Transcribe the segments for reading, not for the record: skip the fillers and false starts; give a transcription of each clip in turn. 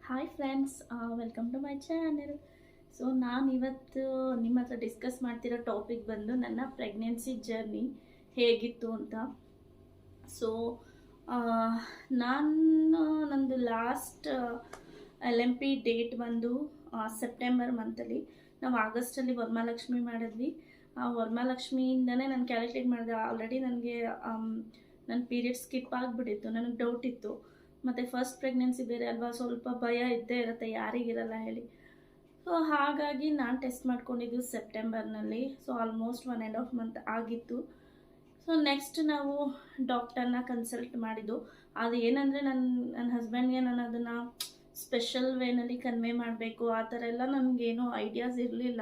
Hi friends, welcome to my channel. So ನಾನು ಇವತ್ತು ನಿಮ್ಮ ಹತ್ರ ಡಿಸ್ಕಸ್ ಮಾಡ್ತಿರೋ ಟಾಪಿಕ್ ಬಂದು ನನ್ನ ಪ್ರೆಗ್ನೆನ್ಸಿ ಜರ್ನಿ ಹೇಗಿತ್ತು ಅಂತ. ಸೊ ನಾನು ನಂದು ಲಾಸ್ಟ್ LMP ಡೇಟ್ ಬಂದು ಸೆಪ್ಟೆಂಬರ್ ಮಂತಲ್ಲಿ. ನಾವು ಆಗಸ್ಟಲ್ಲಿ ವರಮಹಾಲಕ್ಷ್ಮಿ ಮಾಡಿದ್ವಿ. ಆ ವರಮಹಾಲಕ್ಷ್ಮಿಯಿಂದನೇ ನಾನು ಕ್ಯಾಲ್ಕುಲೇಟ್ ಮಾಡಿದೆ. ಆಲ್ರೆಡಿ ನನಗೆ ನನ್ನ ಪೀರಿಯಡ್ ಸ್ಕಿಪ್ ಆಗಿಬಿಟ್ಟಿತ್ತು. ನನಗೆ ಡೌಟ್ ಇತ್ತು. ಮತ್ತು ಫಸ್ಟ್ ಪ್ರೆಗ್ನೆನ್ಸಿ ಬೇರೆ ಅಲ್ವಾ, ಸ್ವಲ್ಪ ಭಯ ಇದ್ದೇ ಇರುತ್ತೆ, ಯಾರಿಗಿರಲ್ಲ ಹೇಳಿ. ಸೊ ಹಾಗಾಗಿ ನಾನು ಟೆಸ್ಟ್ ಮಾಡ್ಕೊಂಡಿದ್ದು ಸೆಪ್ಟೆಂಬರ್ನಲ್ಲಿ. ಸೊ ಆಲ್ಮೋಸ್ಟ್ 1.5 ಮಂತ್ ಆಗಿತ್ತು. ಸೊ ನೆಕ್ಸ್ಟ್ ನಾವು ಡಾಕ್ಟರ್ನ ಕನ್ಸಲ್ಟ್ ಮಾಡಿದ್ದು. ಅದು ಏನಂದರೆ ನನ್ನ ಹಸ್ಬೆಂಡ್ಗೆ ನಾನು ಅದನ್ನು ಸ್ಪೆಷಲ್ ವೇನಲ್ಲಿ ಕನ್ವೆ ಮಾಡಬೇಕು ಆ ಥರ ಎಲ್ಲ ನನಗೇನೋ ಐಡಿಯಾಸ್ ಇರಲಿಲ್ಲ.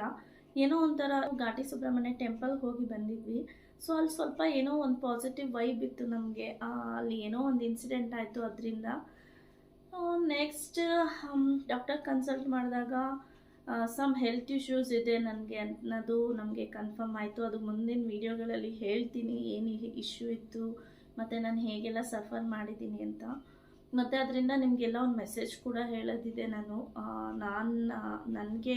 ಏನೋ ಒಂಥರ ಘಾಟಿ ಸುಬ್ರಹ್ಮಣ್ಯ ಟೆಂಪಲ್ಗೆ ಹೋಗಿ ಬಂದಿದ್ವಿ. ಸೊ ಅಲ್ಲಿ ಸ್ವಲ್ಪ ಏನೋ ಒಂದು ಪಾಸಿಟಿವ್ ವೈಬ್ ಇತ್ತು ನಮಗೆ. ಅಲ್ಲಿ ಏನೋ ಒಂದು ಇನ್ಸಿಡೆಂಟ್ ಆಯಿತು ಅದರಿಂದ. ನೆಕ್ಸ್ಟ್ ಡಾಕ್ಟರ್ ಕನ್ಸಲ್ಟ್ ಮಾಡಿದಾಗ ಸಮ್ ಹೆಲ್ತ್ ಇಶ್ಯೂಸ್ ಇದೆ ನನಗೆ ಅನ್ನೋದು ನಮಗೆ ಕನ್ಫರ್ಮ್ ಆಯಿತು. ಅದು ಮುಂದಿನ ವೀಡಿಯೋಗಳಲ್ಲಿ ಹೇಳ್ತೀನಿ ಏನು ಇಶ್ಯೂ ಇತ್ತು ಮತ್ತು ನಾನು ಹೇಗೆಲ್ಲ ಸಫರ್ ಮಾಡಿದ್ದೀನಿ ಅಂತ. ಮತ್ತು ಅದರಿಂದ ನಿಮಗೆಲ್ಲ ಒಂದು ಮೆಸೇಜ್ ಕೂಡ ಹೇಳೋದಿದೆ. ನನಗೆ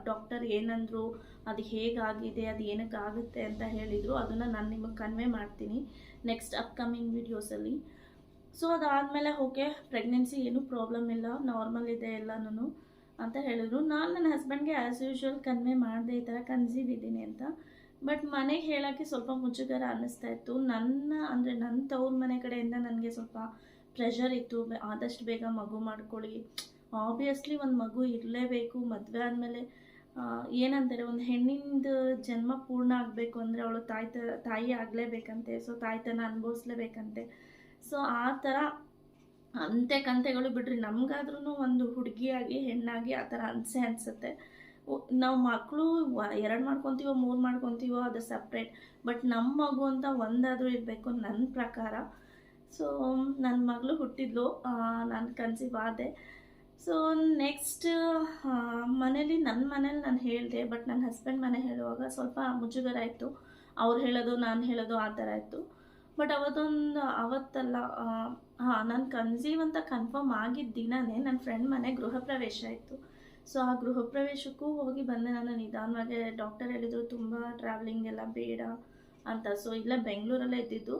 ಡಾಕ್ಟರ್ ಏನಂದರು, ಅದು ಹೇಗಾಗಿದೆ, ಅದು ಏನಕ್ಕಾಗುತ್ತೆ ಅಂತ ಹೇಳಿದರು, ಅದನ್ನು ನಾನು ನಿಮಗೆ ಕನ್ವೆ ಮಾಡ್ತೀನಿ ನೆಕ್ಸ್ಟ್ ಅಪ್ಕಮಿಂಗ್ ವೀಡಿಯೋಸಲ್ಲಿ. ಸೊ ಅದಾದಮೇಲೆ ಓಕೆ, ಪ್ರೆಗ್ನೆನ್ಸಿ ಏನೂ ಪ್ರಾಬ್ಲಮ್ ಇಲ್ಲ, ನಾರ್ಮಲ್ ಇದೆ ಎಲ್ಲನೂ ಅಂತ ಹೇಳಿದ್ರು. ನಾನು ನನ್ನ ಹಸ್ಬೆಂಡ್ಗೆ ಆ್ಯಸ್ ಯೂಶ್ವಲ್ ಕನ್ವೆ ಮಾಡಿದೆ ಈ ಥರ ಕನ್ಸೀವ್ ಇದ್ದೀನಿ ಅಂತ. ಬಟ್ ಮನೆಗೆ ಹೇಳೋಕ್ಕೆ ಸ್ವಲ್ಪ ಮುಜುಗರ ಅನ್ನಿಸ್ತಾ ಇತ್ತು. ನನ್ನ ತವ್ರ ಮನೆ ಕಡೆಯಿಂದ ನನಗೆ ಸ್ವಲ್ಪ ಪ್ರೆಷರ್ ಇತ್ತು. ಆದಷ್ಟು ಬೇಗ ಮಗು ಮಾಡ್ಕೊಳ್ಳಿ, ಆಬ್ವಿಯಸ್ಲಿ ಒಂದು ಮಗು ಇರಲೇಬೇಕು. ಮದುವೆ ಆದಮೇಲೆ ಏನಂತಾರೆ, ಒಂದು ಹೆಣ್ಣಿಂದು ಜನ್ಮ ಪೂರ್ಣ ಆಗಬೇಕು ಅಂದರೆ ಅವಳು ತಾಯಿ ಆಗಲೇಬೇಕಂತೆ. ಸೊ ತಾಯ್ತನ ಅನುಭವಿಸ್ಲೇಬೇಕಂತೆ. ಸೊ ಆ ಥರ ಕಂತೆಗಳು ಬಿಡ್ರಿ, ನಮಗಾದ್ರೂ ಒಂದು ಹುಡುಗಿಯಾಗಿ ಹೆಣ್ಣಾಗಿ ಆ ಥರ ಅನಿಸುತ್ತೆ. ನಾವು ಮಕ್ಕಳು 2 ಮಾಡ್ಕೊತೀವೋ 3 ಮಾಡ್ಕೊತೀವೋ ಅದು ಸಪ್ರೇಟ್, ಬಟ್ ನಮ್ಮ ಮಗು ಅಂತ ಒಂದಾದರೂ ಇರಬೇಕು ನನ್ನ ಪ್ರಕಾರ. ಸೊ ನನ್ನ ಮಗಳು ಹುಟ್ಟಿದ್ಲು, ನಾನು ಕನ್ಸೀವ್ ಆದೆ. ಸೊ ನೆಕ್ಸ್ಟ್ ನನ್ನ ಮನೇಲಿ ನಾನು ಹೇಳಿದೆ, ಬಟ್ ನನ್ನ ಹಸ್ಬೆಂಡ್ ಮನೆ ಹೇಳುವಾಗ ಸ್ವಲ್ಪ ಮುಜುಗರ ಇತ್ತು. ಅವ್ರು ಹೇಳೋದು ನಾನು ಹೇಳೋದು ಆ ಥರ ಇತ್ತು. ಬಟ್ ಅವತ್ತಲ್ಲ, ನಾನು ಕನ್ಸೀವ್ ಅಂತ ಕನ್ಫರ್ಮ್ ಆಗಿದ್ದ ದಿನವೇ ನನ್ನ ಫ್ರೆಂಡ್ ಮನೆ ಗೃಹ ಪ್ರವೇಶ ಇತ್ತು. ಸೊ ಆ ಗೃಹ ಪ್ರವೇಶಕ್ಕೂ ಹೋಗಿ ಬಂದೆ ನಾನು ನಿಧಾನವಾಗಿ. ಡಾಕ್ಟರ್ ಹೇಳಿದರು ತುಂಬ ಟ್ರಾವೆಲಿಂಗ್ ಎಲ್ಲ ಬೇಡ ಅಂತ. ಸೊ ಇಲ್ಲೇ ಬೆಂಗಳೂರಲ್ಲೇ ಇದ್ದಿದ್ದು.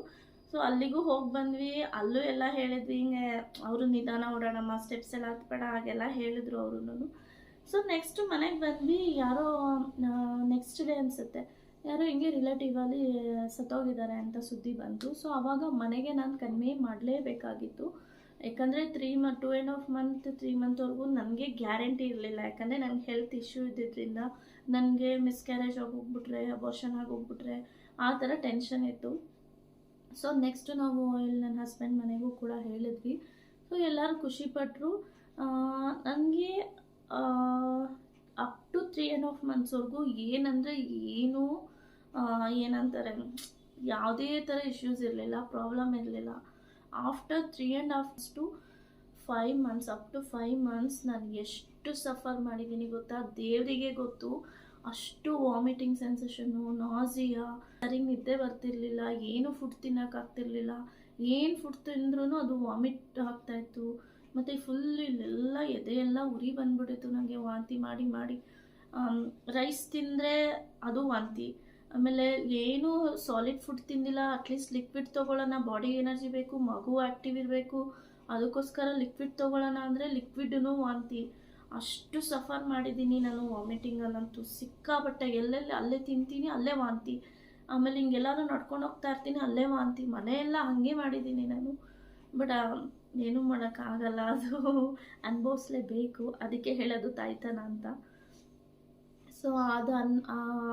ಸೊ ಅಲ್ಲಿಗೂ ಹೋಗಿ ಬಂದ್ವಿ. ಅಲ್ಲೂ ಎಲ್ಲ ಹೇಳಿದ್ವಿ, ಹಿಂಗೆ ಅವರು ನಿಧಾನ ಓಡಾಡಮ್ಮ, ಸ್ಟೆಪ್ಸ್ ಎಲ್ಲ ಹತ್ಬೇಡ ಹಾಗೆಲ್ಲ ಹೇಳಿದ್ರು ಅವರು. ಸೊ ನೆಕ್ಸ್ಟ್ ಮನೆಗೆ ಬಂದ್ವಿ. ಯಾರೋ ನೆಕ್ಸ್ಟ್ ಡೇ ಅನಿಸುತ್ತೆ, ಯಾರೋ ಹಿಂಗೆ ರಿಲೇಟಿವಲ್ಲಿ ಸತ್ತೋಗಿದ್ದಾರೆ ಅಂತ ಸುದ್ದಿ ಬಂತು. ಸೊ ಆವಾಗ ಮನೆಗೆ ನಾನು ಕನ್ವೆ ಮಾಡಲೇಬೇಕಾಗಿತ್ತು. ಯಾಕಂದರೆ 2.5 ಮಂತ್ 3 ಮಂತ್ವರೆಗೂ ನನಗೆ ಗ್ಯಾರಂಟಿ ಇರಲಿಲ್ಲ. ಯಾಕಂದರೆ ನನಗೆ ಹೆಲ್ತ್ ಇಶ್ಯೂ ಇದ್ದಿದ್ದರಿಂದ ನನಗೆ ಮಿಸ್ಕ್ಯಾರೇಜ್ ಆಗೋಗ್ಬಿಟ್ರೆ, ಅಬೋರ್ಷನ್ ಆಗೋಗ್ಬಿಟ್ರೆ ಆ ಥರ ಟೆನ್ಷನ್ ಇತ್ತು. ಸೊ ನೆಕ್ಸ್ಟ್ ನಾವು ಇಲ್ಲಿ ನನ್ನ ಹಸ್ಬೆಂಡ್ ಮನೆಗೂ ಕೂಡ ಹೇಳಿದ್ವಿ. ಸೊ ಎಲ್ಲರೂ ಖುಷಿಪಟ್ಟರು. ನನಗೆ ಅಪ್ ಟು 3.5 ಮಂತ್ಸ್ವರೆಗೂ ಏನಂತಾರೆ, ಯಾವುದೇ ಥರ ಇಶ್ಯೂಸ್ ಇರಲಿಲ್ಲ, ಪ್ರಾಬ್ಲಮ್ ಇರಲಿಲ್ಲ. After 3.5 to 5 months, up to 5 months ನಾನು ಎಷ್ಟು ಸಫರ್ ಮಾಡಿದ್ದೀನಿ ಗೊತ್ತಾ, ದೇವರಿಗೆ ಗೊತ್ತು. ಅಷ್ಟು ವಾಮಿಟಿಂಗ್ ಸೆನ್ಸೇಷನ್ನು, ನಾಸಿಯಾ, ಸರಿಗೆ ನಿದ್ದೆ ಬರ್ತಿರ್ಲಿಲ್ಲ, ಏನು ಫುಡ್ ತಿನ್ನೋಕ್ಕಾಗ್ತಿರ್ಲಿಲ್ಲ. ಏನು ಫುಡ್ ತಿಂದ್ರೂ ಅದು ವಾಮಿಟ್ ಆಗ್ತಾಯಿತ್ತು. ಮತ್ತು ಫುಲ್ ಇಲ್ಲೆಲ್ಲ ಎದೆಯೆಲ್ಲ ಉರಿ ಬಂದ್ಬಿಟ್ಟಿತ್ತು ನನಗೆ, ವಾಂತಿ ಮಾಡಿ ಮಾಡಿ. ರೈಸ್ ತಿಂದರೆ ಅದು ವಾಂತಿ. ಆಮೇಲೆ ಏನು ಸಾಲಿಡ್ ಫುಡ್ ತಿಂದಿಲ್ಲ, ಅಟ್ಲೀಸ್ಟ್ ಲಿಕ್ವಿಡ್ ತೊಗೊಳ್ಳೋಣ, ಬಾಡಿ ಎನರ್ಜಿ ಬೇಕು, ಮಗು ಆ್ಯಕ್ಟಿವ್ ಇರಬೇಕು, ಅದಕ್ಕೋಸ್ಕರ ಲಿಕ್ವಿಡ್ ತೊಗೊಳ್ಳೋಣ ಅಂದರೆ ಲಿಕ್ವಿಡ್ನೂ ವಾಂತಿ. ಅಷ್ಟು ಸಫರ್ ಮಾಡಿದ್ದೀನಿ ನಾನು ವಾಮಿಟಿಂಗಲ್ಲಂತೂ ಸಿಕ್ಕಾಪಟ್ಟೆ. ಎಲ್ಲೆಲ್ಲಿ ಅಲ್ಲೇ ತಿಂತೀನಿ ಅಲ್ಲೇ ವಾಂತಿ, ಆಮೇಲೆ ಹಿಂಗೆಲ್ಲರೂ ನಡ್ಕೊಂಡು ಹೋಗ್ತಾ ಇರ್ತೀನಿ ಅಲ್ಲೇ ವಾಂತಿ. ಮನೆಯೆಲ್ಲ ಹಾಗೆ ಮಾಡಿದ್ದೀನಿ ನಾನು. ಬಟ್ ಏನೂ ಮಾಡೋಕ್ಕಾಗಲ್ಲ, ಅದು ಅನುಭವಿಸ್ಲೇಬೇಕು. ಅದಕ್ಕೆ ಹೇಳೋದು ತಾಯ್ತನ ಅಂತ. ಸೊ ಅದು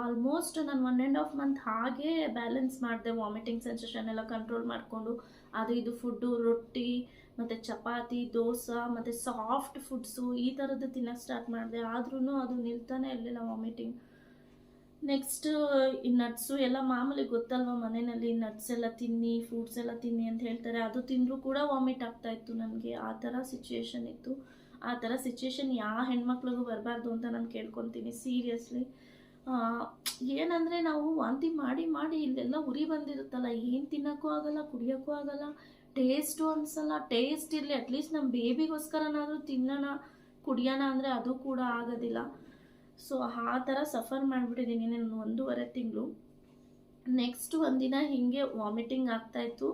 ಆಲ್ಮೋಸ್ಟ್ ನಾನು 1.5 ಮಂತ್ ಹಾಗೇ ಬ್ಯಾಲೆನ್ಸ್ ಮಾಡಿದೆ. ವಾಮಿಟಿಂಗ್ ಸೆನ್ಸೇಷನ್ ಎಲ್ಲ ಕಂಟ್ರೋಲ್ ಮಾಡಿಕೊಂಡು ಅದು ಇದು ಫುಡ್ಡು, ರೊಟ್ಟಿ ಮತ್ತು ಚಪಾತಿ, ದೋಸೆ ಮತ್ತು ಸಾಫ್ಟ್ ಫುಡ್ಸು ಈ ಥರದ್ದು ತಿನ್ನೋಕ್ಕೆ ಸ್ಟಾರ್ಟ್ ಮಾಡಿದೆ. ಆದ್ರೂ ಅದು ನಿಲ್ತಾನೆ ಇರಲಿಲ್ಲ ವಾಮಿಟಿಂಗ್. ನೆಕ್ಸ್ಟ್ ಈ ನಟ್ಸು ಎಲ್ಲ ಮಾಮೂಲಿ ಗೊತ್ತಲ್ವ, ಮನೆಯಲ್ಲಿ ನಟ್ಸ್ ಎಲ್ಲ ತಿನ್ನಿ, ಫ್ರೂಟ್ಸ್ ಎಲ್ಲ ತಿನ್ನಿ ಅಂತ ಹೇಳ್ತಾರೆ. ಅದು ತಿಂದರೂ ಕೂಡ ವಾಮಿಟ್ ಆಗ್ತಾಯಿತ್ತು ನನಗೆ. ಆ ಥರ ಸಿಚುಯೇಷನ್ ಇತ್ತು. ಆ ಥರ ಸಿಚುಯೇಷನ್ ಯಾವ ಹೆಣ್ಮಕ್ಳಿಗೂ ಬರಬಾರ್ದು ಅಂತ ನಾನು ಕೇಳ್ಕೊತೀನಿ ಸೀರಿಯಸ್ಲಿ. ಏನಂದರೆ ನಾವು ವಾಂತಿ ಮಾಡಿ ಮಾಡಿ ಇಲ್ಲೆಲ್ಲ ಉರಿ ಬಂದಿರುತ್ತಲ್ಲ, ಏನು ತಿನ್ನೋಕ್ಕೂ ಆಗಲ್ಲ, ಕುಡಿಯೋಕ್ಕೂ ಆಗಲ್ಲ, ಟೇಸ್ಟು ಅನಿಸಲ್ಲ. ಟೇಸ್ಟ್ ಇರಲಿ, ಅಟ್ಲೀಸ್ಟ್ ನಮ್ಮ ಬೇಬಿಗೋಸ್ಕರನಾದರೂ ತಿನ್ನೋಣ, ಕುಡಿಯೋಣ ಅಂದರೆ ಅದು ಕೂಡ ಆಗೋದಿಲ್ಲ. ಸೊ ಆ ಥರ ಸಫರ್ ಮಾಡಿಬಿಟ್ಟಿದ್ದೀನಿ ನಾನು 1.5 ತಿಂಗಳು. ನೆಕ್ಸ್ಟ್ ಒಂದಿನ ಹೀಗೆ ವಾಮಿಟಿಂಗ್ ಆಗ್ತಾಯಿತ್ತು.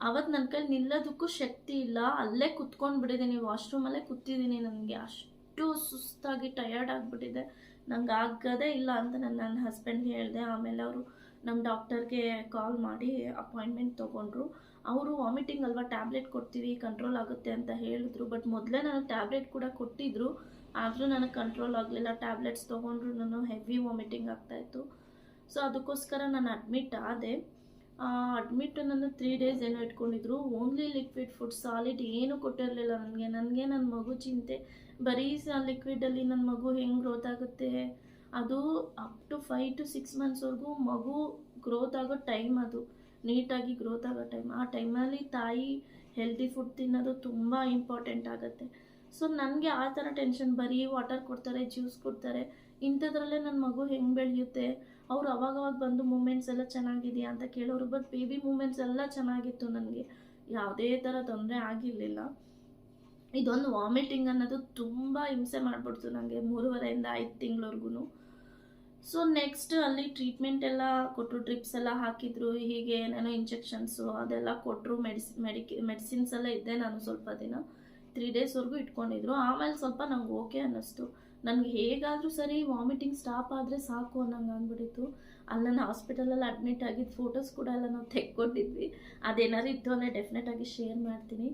ಅವತ್ತು ನನ್ನ ಕೈಲಿ ನಿಲ್ಲೋದಕ್ಕೂ ಶಕ್ತಿ ಇಲ್ಲ, ಅಲ್ಲೇ ಕುತ್ಕೊಂಡು ಬಿಟ್ಟಿದ್ದೀನಿ, ವಾಶ್ರೂಮಲ್ಲೇ ಕೂತಿದ್ದೀನಿ. ನನಗೆ ಅಷ್ಟು ಸುಸ್ತಾಗಿ ಟಯರ್ಡ್ ಆಗಿಬಿಟ್ಟಿದೆ, ನಂಗೆ ಆಗೋದೇ ಇಲ್ಲ ಅಂತ ನನ್ನ ಹಸ್ಬೆಂಡ್ಗೆ ಹೇಳಿದೆ. ಆಮೇಲೆ ಅವರು ನಮ್ಮ ಡಾಕ್ಟರ್ಗೆ ಕಾಲ್ ಮಾಡಿ ಅಪಾಯಿಂಟ್ಮೆಂಟ್ ತೊಗೊಂಡ್ರು. ಅವರು ವಾಮಿಟಿಂಗ್ ಅಲ್ವಾ, ಟ್ಯಾಬ್ಲೆಟ್ ಕೊಡ್ತೀವಿ ಕಂಟ್ರೋಲ್ ಆಗುತ್ತೆ ಅಂತ ಹೇಳಿದ್ರು. ಬಟ್ ಮೊದಲೇ ನನಗೆ ಟ್ಯಾಬ್ಲೆಟ್ ಕೂಡ ಕೊಟ್ಟಿದ್ರು, ಆದರೂ ನನಗೆ ಕಂಟ್ರೋಲ್ ಆಗಲಿಲ್ಲ. ಟ್ಯಾಬ್ಲೆಟ್ಸ್ ತೊಗೊಂಡ್ರು ನಾನು ಹೆವಿ ವಾಮಿಟಿಂಗ್ ಆಗ್ತಾಯಿತ್ತು. ಸೊ ಅದಕ್ಕೋಸ್ಕರ ನಾನು ಅಡ್ಮಿಟ್ ಆದೆ. ಅಡ್ಮಿಟ್ ನಾನು 3 ಡೇಸ್ ಏನೋ ಇಟ್ಕೊಂಡಿದ್ರು. ಓನ್ಲಿ ಲಿಕ್ವಿಡ್ ಫುಡ್, ಸಾಲಿಡ್ ಏನೂ ಕೊಟ್ಟಿರಲಿಲ್ಲ ನನಗೆ ನನ್ನ ಮಗು ಚಿಂತೆ. ಬರೀ ಲಿಕ್ವಿಡಲ್ಲಿ ನನ್ನ ಮಗು ಹೆಂಗೆ ಗ್ರೋತ್ ಆಗುತ್ತೆ, ಅದು ಅಪ್ ಟು 5 to 6 ಮಂತ್ಸ್ವರೆಗೂ ಮಗು ಗ್ರೋತ್ ಆಗೋ ಟೈಮ್, ಅದು ನೀಟಾಗಿ ಗ್ರೋತ್ ಆಗೋ ಟೈಮ್. ಆ ಟೈಮಲ್ಲಿ ತಾಯಿ ಹೆಲ್ದಿ ಫುಡ್ ತಿನ್ನೋದು ತುಂಬ ಇಂಪಾರ್ಟೆಂಟ್ ಆಗುತ್ತೆ. ಸೊ ನನಗೆ ಆ ಥರ ಟೆನ್ಷನ್, ಬರೀ ವಾಟರ್ ಕೊಡ್ತಾರೆ, ಜ್ಯೂಸ್ ಕೊಡ್ತಾರೆ, ಇಂಥದ್ರಲ್ಲೇ ನನ್ನ ಮಗು ಹೆಂಗೆ ಬೆಳೆಯುತ್ತೆ. ಅವರು ಅವಾಗವಾಗ ಬಂದು ಮೂಮೆಂಟ್ಸ್ ಎಲ್ಲ ಚೆನ್ನಾಗಿದೆಯಾ ಅಂತ ಕೇಳೋರು. ಬಟ್ ಬೇಬಿ ಮೂಮೆಂಟ್ಸ್ ಎಲ್ಲ ಚೆನ್ನಾಗಿತ್ತು, ನನಗೆ ಯಾವುದೇ ಥರ ತೊಂದರೆ ಆಗಿರಲಿಲ್ಲ. ಇದೊಂದು ವಾಮಿಟಿಂಗ್ ಅನ್ನೋದು ತುಂಬ ಹಿಂಸೆ ಮಾಡಿಬಿಡ್ತು ನನಗೆ 3.5 to 5 ತಿಂಗಳವರೆಗೂ. ಸೊ ನೆಕ್ಸ್ಟ್ ಅಲ್ಲಿ ಟ್ರೀಟ್ಮೆಂಟ್ ಎಲ್ಲ ಕೊಟ್ಟರು, ಡ್ರಿಪ್ಸ್ ಎಲ್ಲ ಹಾಕಿದ್ರು, ಹೀಗೆ ಏನೇನೋ ಇಂಜೆಕ್ಷನ್ಸು ಅದೆಲ್ಲ ಕೊಟ್ಟರು. ಮೆಡಿಸಿನ್ಸ್ ಎಲ್ಲ ಇದ್ದೆ ನಾನು ಸ್ವಲ್ಪ ದಿನ, 3 ಡೇಸ್ವರೆಗೂ ಇಟ್ಕೊಂಡಿದ್ರು. ಆಮೇಲೆ ಸ್ವಲ್ಪ ನಂಗೆ ಓಕೆ ಅನ್ನಿಸ್ತು. ನನಗೆ ಹೇಗಾದರೂ ಸರಿ ವಾಮಿಟಿಂಗ್ ಸ್ಟಾಪ್ ಆದರೆ ಸಾಕು ಅನ್ನಂಗೆ ಅಂದ್ಬಿಟ್ಟಿತ್ತು. ಅಲ್ಲಿ ನಾನು ಹಾಸ್ಪಿಟಲಲ್ಲಿ ಅಡ್ಮಿಟ್ ಆಗಿದ್ದು ಫೋಟೋಸ್ ಕೂಡ ಎಲ್ಲ ನಾವು ತೆಕ್ಕೊಂಡಿದ್ವಿ. ಅದೇನಾದ್ರು ಇತ್ತು ಅಂದರೆ ಡೆಫಿನೆಟಾಗಿ ಶೇರ್ ಮಾಡ್ತೀನಿ.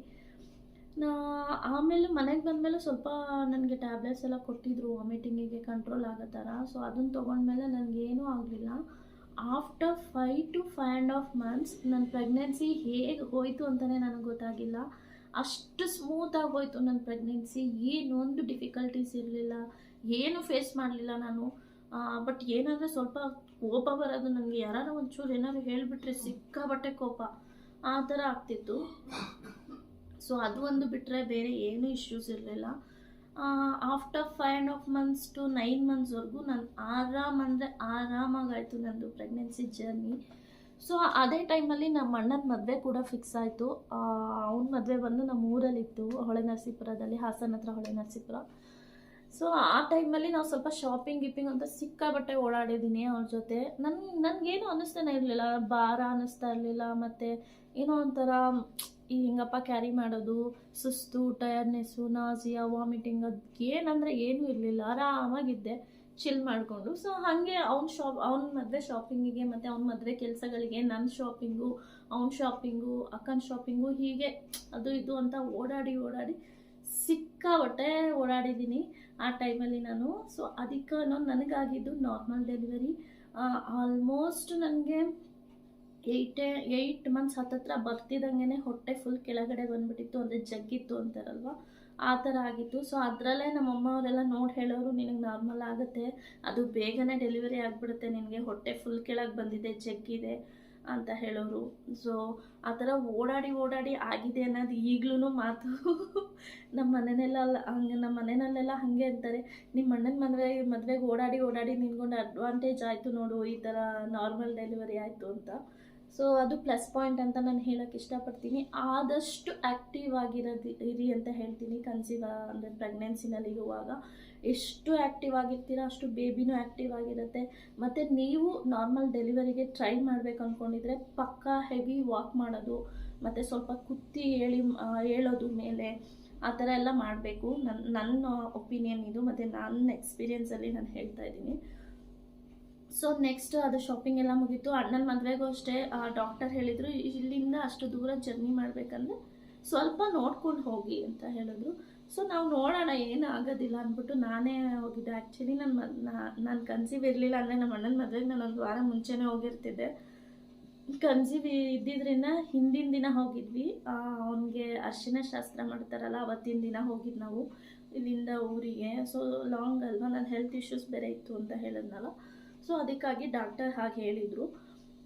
ಆಮೇಲೆ ಮನೆಗೆ ಬಂದಮೇಲೆ ಸ್ವಲ್ಪ ನನಗೆ ಟ್ಯಾಬ್ಲೆಟ್ಸ್ ಎಲ್ಲ ಕೊಟ್ಟಿದ್ರು ವಾಮಿಟಿಂಗಿಗೆ ಕಂಟ್ರೋಲ್ ಆಗೋ ಥರ. ಸೊ ಅದನ್ನು ತೊಗೊಂಡ್ಮೇಲೆ ನನಗೇನೂ ಆಗಲಿಲ್ಲ. ಆಫ್ಟರ್ 5 to 5.5 months ನನ್ನ ಪ್ರೆಗ್ನೆನ್ಸಿ ಹೇಗೆ ಹೋಯಿತು ಅಂತಲೇ ನನಗೆ ಗೊತ್ತಾಗಿಲ್ಲ. ಅಷ್ಟು ಸ್ಮೂತಾಗಿ ಹೋಯಿತು ನನ್ನ ಪ್ರೆಗ್ನೆನ್ಸಿ. ಏನೊಂದು ಡಿಫಿಕಲ್ಟೀಸ್ ಇರಲಿಲ್ಲ, ಏನು ಫೇಸ್ ಮಾಡಲಿಲ್ಲ ನಾನು. ಬಟ್ ಏನಾದರೆ ಸ್ವಲ್ಪ ಕೋಪ ಬರೋದು ನನಗೆ, ಯಾರು ಒಂಚೂರು ಏನಾದ್ರು ಹೇಳಿಬಿಟ್ರೆ ಸಿಕ್ಕಾಬಟ್ಟೆ ಕೋಪ, ಆ ಥರ ಆಗ್ತಿತ್ತು. ಸೊ ಅದು ಒಂದು ಬಿಟ್ಟರೆ ಬೇರೆ ಏನೂ ಇಶ್ಯೂಸ್ ಇರಲಿಲ್ಲ. ಆಫ್ಟರ್ 5.5 months to 9 monthsವರೆಗೂ ನಾನು ಆರಾಮಾಗಾಯಿತು ನಂದು ಪ್ರೆಗ್ನೆನ್ಸಿ ಜರ್ನಿ. ಸೊ ಅದೇ ಟೈಮಲ್ಲಿ ನಮ್ಮ ಅಣ್ಣನ ಮದುವೆ ಕೂಡ ಫಿಕ್ಸ್ ಆಯಿತು. ಅವನ ಮದುವೆ ಬಂದು ನಮ್ಮ ಊರಲ್ಲಿತ್ತು, ಹೊಳೆನರಸೀಪುರದಲ್ಲಿ, ಹಾಸನ ಹತ್ರ ಹೊಳೆನರಸೀಪುರ. ಸೊ ಆ ಟೈಮಲ್ಲಿ ನಾವು ಸ್ವಲ್ಪ ಶಾಪಿಂಗ್ ಅಂತ ಸಿಕ್ಕಾಬಟ್ಟೆ ಓಡಾಡಿದ್ದೀನಿ ಅವ್ರ ಜೊತೆ. ನನಗೇನು ಅನ್ನಿಸ್ತಾನೆ ಇರಲಿಲ್ಲ, ಭಾರ ಅನ್ನಿಸ್ತಾ ಇರಲಿಲ್ಲ. ಮತ್ತು ಏನೋ ಒಂಥರ ಹಿಂಗಪ್ಪ ಕ್ಯಾರಿ ಮಾಡೋದು, ಸುಸ್ತು, ಟಯರ್ಡ್ನೆಸ್ಸು, ನಾಸಿಯಾ, ವಾಮಿಟಿಂಗ್, ಅದು ಏನಂದರೆ ಏನೂ ಇರಲಿಲ್ಲ. ಆರಾಮಾಗಿದ್ದೆ ಚಿಲ್ ಮಾಡಿಕೊಂಡು. ಸೊ ಹಾಗೆ ಅವ್ನ ಮದುವೆ ಶಾಪಿಂಗಿಗೆ ಮತ್ತು ಅವ್ನ ಮದುವೆ ಕೆಲಸಗಳಿಗೆ ನನ್ನ ಶಾಪಿಂಗು, ಅವ್ನ ಶಾಪಿಂಗು, ಅಕ್ಕನ ಶಾಪಿಂಗು, ಹೀಗೆ ಅದು ಇದು ಅಂತ ಓಡಾಡಿ ಸಿಕ್ಕಾಬಟ್ಟೆ ಓಡಾಡಿದ್ದೀನಿ ಆ ಟೈಮಲ್ಲಿ ನಾನು. ಸೊ ಅದಕ್ಕೆ ನನಗಾಗಿದ್ದು ನಾರ್ಮಲ್ ಡೆಲಿವರಿ. ಆಲ್ಮೋಸ್ಟ್ ನನಗೆ 8 months ಹತ್ತತ್ರ ಬರ್ತಿದ್ದಂಗೆ ಹೊಟ್ಟೆ ಫುಲ್ ಕೆಳಗಡೆ ಬಂದುಬಿಟ್ಟಿತ್ತು, ಅಂದರೆ ಜಗ್ಗಿತ್ತು ಅಂತಾರಲ್ವ, ಆ ಥರ ಆಗಿತ್ತು. ಸೊ ಅದರಲ್ಲೇ ನಮ್ಮಮ್ಮ ಅವರೆಲ್ಲ ನೋಡಿ ಹೇಳೋರು, ನಿನಗೆ ನಾರ್ಮಲ್ ಆಗುತ್ತೆ, ಅದು ಬೇಗನೆ ಡೆಲಿವರಿ ಆಗಿಬಿಡುತ್ತೆ, ನಿನಗೆ ಹೊಟ್ಟೆ ಫುಲ್ ಕೆಳಗೆ ಬಂದಿದೆ, ಜಗ್ಗಿದೆ ಅಂತ ಹೇಳೋರು. ಸೊ ಆ ಥರ ಓಡಾಡಿ ಆಗಿದೆ ಅನ್ನೋದು ಈಗಲೂ ಮಾತು ನಮ್ಮ ಮನೆಯಲ್ಲೆಲ್ಲ ಹಾಗೆ ಅಂತಾರೆ, ನಿಮ್ಮ ಅಣ್ಣನ ಮದುವೆಗೆ ಓಡಾಡಿ ನಿನ್ಗೊಂಡು ಅಡ್ವಾಂಟೇಜ್ ಆಯಿತು ನೋಡು, ಈ ಥರ ನಾರ್ಮಲ್ ಡೆಲಿವರಿ ಆಯಿತು ಅಂತ. ಸೊ ಅದು ಪ್ಲಸ್ ಪಾಯಿಂಟ್ ಅಂತ ನಾನು ಹೇಳೋಕ್ಕೆ ಇಷ್ಟಪಡ್ತೀನಿ. ಆದಷ್ಟು ಆ್ಯಕ್ಟಿವ್ ಇರಿ ಅಂತ ಹೇಳ್ತೀನಿ. ಅಂದರೆ ಪ್ರೆಗ್ನೆನ್ಸಿನಲ್ಲಿ ಇರುವಾಗ ಎಷ್ಟು ಆ್ಯಕ್ಟಿವ್ ಆಗಿರ್ತೀರ ಅಷ್ಟು ಬೇಬಿನೂ ಆ್ಯಕ್ಟಿವ್ ಆಗಿರುತ್ತೆ. ಮತ್ತು ನೀವು ನಾರ್ಮಲ್ ಡೆಲಿವರಿಗೆ ಟ್ರೈ ಮಾಡಬೇಕು ಅಂದ್ಕೊಂಡಿದ್ರೆ ಪಕ್ಕಾ ಹೆವಿ ವಾಕ್ ಮಾಡೋದು, ಮತ್ತು ಸ್ವಲ್ಪ ಕುತ್ತಿ ಹೇಳೋದು ಮೇಲೆ, ಆ ಥರ ಎಲ್ಲ ಮಾಡಬೇಕು. ನನ್ನ ಒಪಿನಿಯನ್ ಇದು, ಮತ್ತು ನನ್ನ ಎಕ್ಸ್ಪೀರಿಯೆನ್ಸಲ್ಲಿ ನಾನು ಹೇಳ್ತಾ ಇದ್ದೀನಿ. ಸೊ ನೆಕ್ಸ್ಟ್ ಅದು ಶಾಪಿಂಗ್ ಎಲ್ಲ ಮುಗೀತು. ಅಣ್ಣನ ಮದುವೆಗೂ ಅಷ್ಟೇ ಡಾಕ್ಟರ್ ಹೇಳಿದರು, ಇಲ್ಲಿಂದ ಅಷ್ಟು ದೂರ ಜರ್ನಿ ಮಾಡಬೇಕಂದ್ರೆ ಸ್ವಲ್ಪ ನೋಡ್ಕೊಂಡು ಹೋಗಿ ಅಂತ ಹೇಳಿದ್ರು. ಸೊ ನಾವು ನೋಡೋಣ, ಏನು ಆಗೋದಿಲ್ಲ ಅಂದ್ಬಿಟ್ಟು ನಾನೇ ಹೋಗಿದ್ದೆ. ಆ್ಯಕ್ಚುಲಿ ನಾನು ಕನ್ಸೀವ್ ಇರಲಿಲ್ಲ, ಅಂದರೆ ನಮ್ಮ ಅಣ್ಣನ ಮದುವೆಗೆ ನಾನು 1 ವಾರ ಮುಂಚೆನೇ ಹೋಗಿರ್ತಿದ್ದೆ. ಕನ್ಸೀವ್ ಇದ್ದಿದ್ದರಿಂದ ಹಿಂದಿನ ದಿನ ಹೋಗಿದ್ವಿ. ಅವನಿಗೆ ಅರಿಶಿನ ಶಾಸ್ತ್ರ ಮಾಡ್ತಾರಲ್ಲ, ಅವತ್ತಿನ ದಿನ ಹೋಗಿದ್ದು ನಾವು ಇಲ್ಲಿಂದ ಊರಿಗೆ. ಸೊ ಲಾಂಗ್ ಅಲ್ವಾ, ನನ್ನ ಹೆಲ್ತ್ ಇಶ್ಯೂಸ್ ಬೇರೆ ಇತ್ತು ಅಂತ ಹೇಳಿದ್ನಲ್ಲ, ಸೊ ಅದಕ್ಕಾಗಿ ಡಾಕ್ಟರ್ ಹಾಗೆ ಹೇಳಿದರು.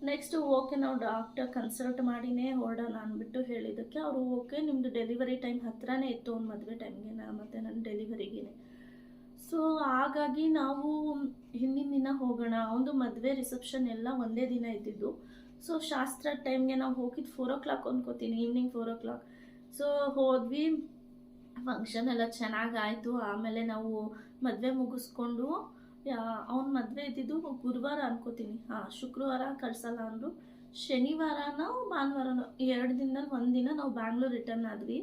ನೆಕ್ಸ್ಟ್ ಓಕೆ, ನಾವು ಡಾಕ್ಟರ್ ಕನ್ಸಲ್ಟ್ ಮಾಡಿನೇ ಹೊರಡೋಣ ಅಂದ್ಬಿಟ್ಟು ಹೇಳಿದ್ದಕ್ಕೆ ಅವರು ಓಕೆ, ನಿಮ್ಮದು ಡೆಲಿವರಿ ಟೈಮ್ ಹತ್ರನೇ ಇತ್ತು ಅವ್ನ ಮದುವೆ ಟೈಮ್ಗೆ ಮತ್ತು ನನ್ನ ಡೆಲಿವರಿಗೆ. ಸೊ ಹಾಗಾಗಿ ನಾವು ಹಿಂದಿನ ದಿನ ಹೋಗೋಣ, ಅವನದು ಮದುವೆ ರಿಸೆಪ್ಷನ್ ಎಲ್ಲ ಒಂದೇ ದಿನ ಇದ್ದಿದ್ದು. ಸೊ ಶಾಸ್ತ್ರ ಟೈಮ್ಗೆ ನಾವು ಹೋಗಿದ್ದು 4 o'clock ಅಂದ್ಕೋತೀನಿ, ಈವ್ನಿಂಗ್ 4 o'clock. ಸೊ ಹೋದ್ವಿ, ಫಂಕ್ಷನ್ ಎಲ್ಲ ಚೆನ್ನಾಗಾಯಿತು. ಆಮೇಲೆ ನಾವು ಮದುವೆ ಮುಗಿಸ್ಕೊಂಡು ಅವ್ನ ಮದುವೆ ಇದ್ದಿದ್ದು ಗುರುವಾರ ಅನ್ಕೋತೀನಿ, ಶುಕ್ರವಾರ ಕಳ್ಸಲ್ಲ ಅಂದರು. ಶನಿವಾರನೋ ಭಾನುವಾರನೋ 2 ದಿನದಲ್ಲಿ 1 ದಿನ ನಾವು ಬ್ಯಾಂಗ್ಳೂರ್ ರಿಟರ್ನ್ ಆದ್ವಿ.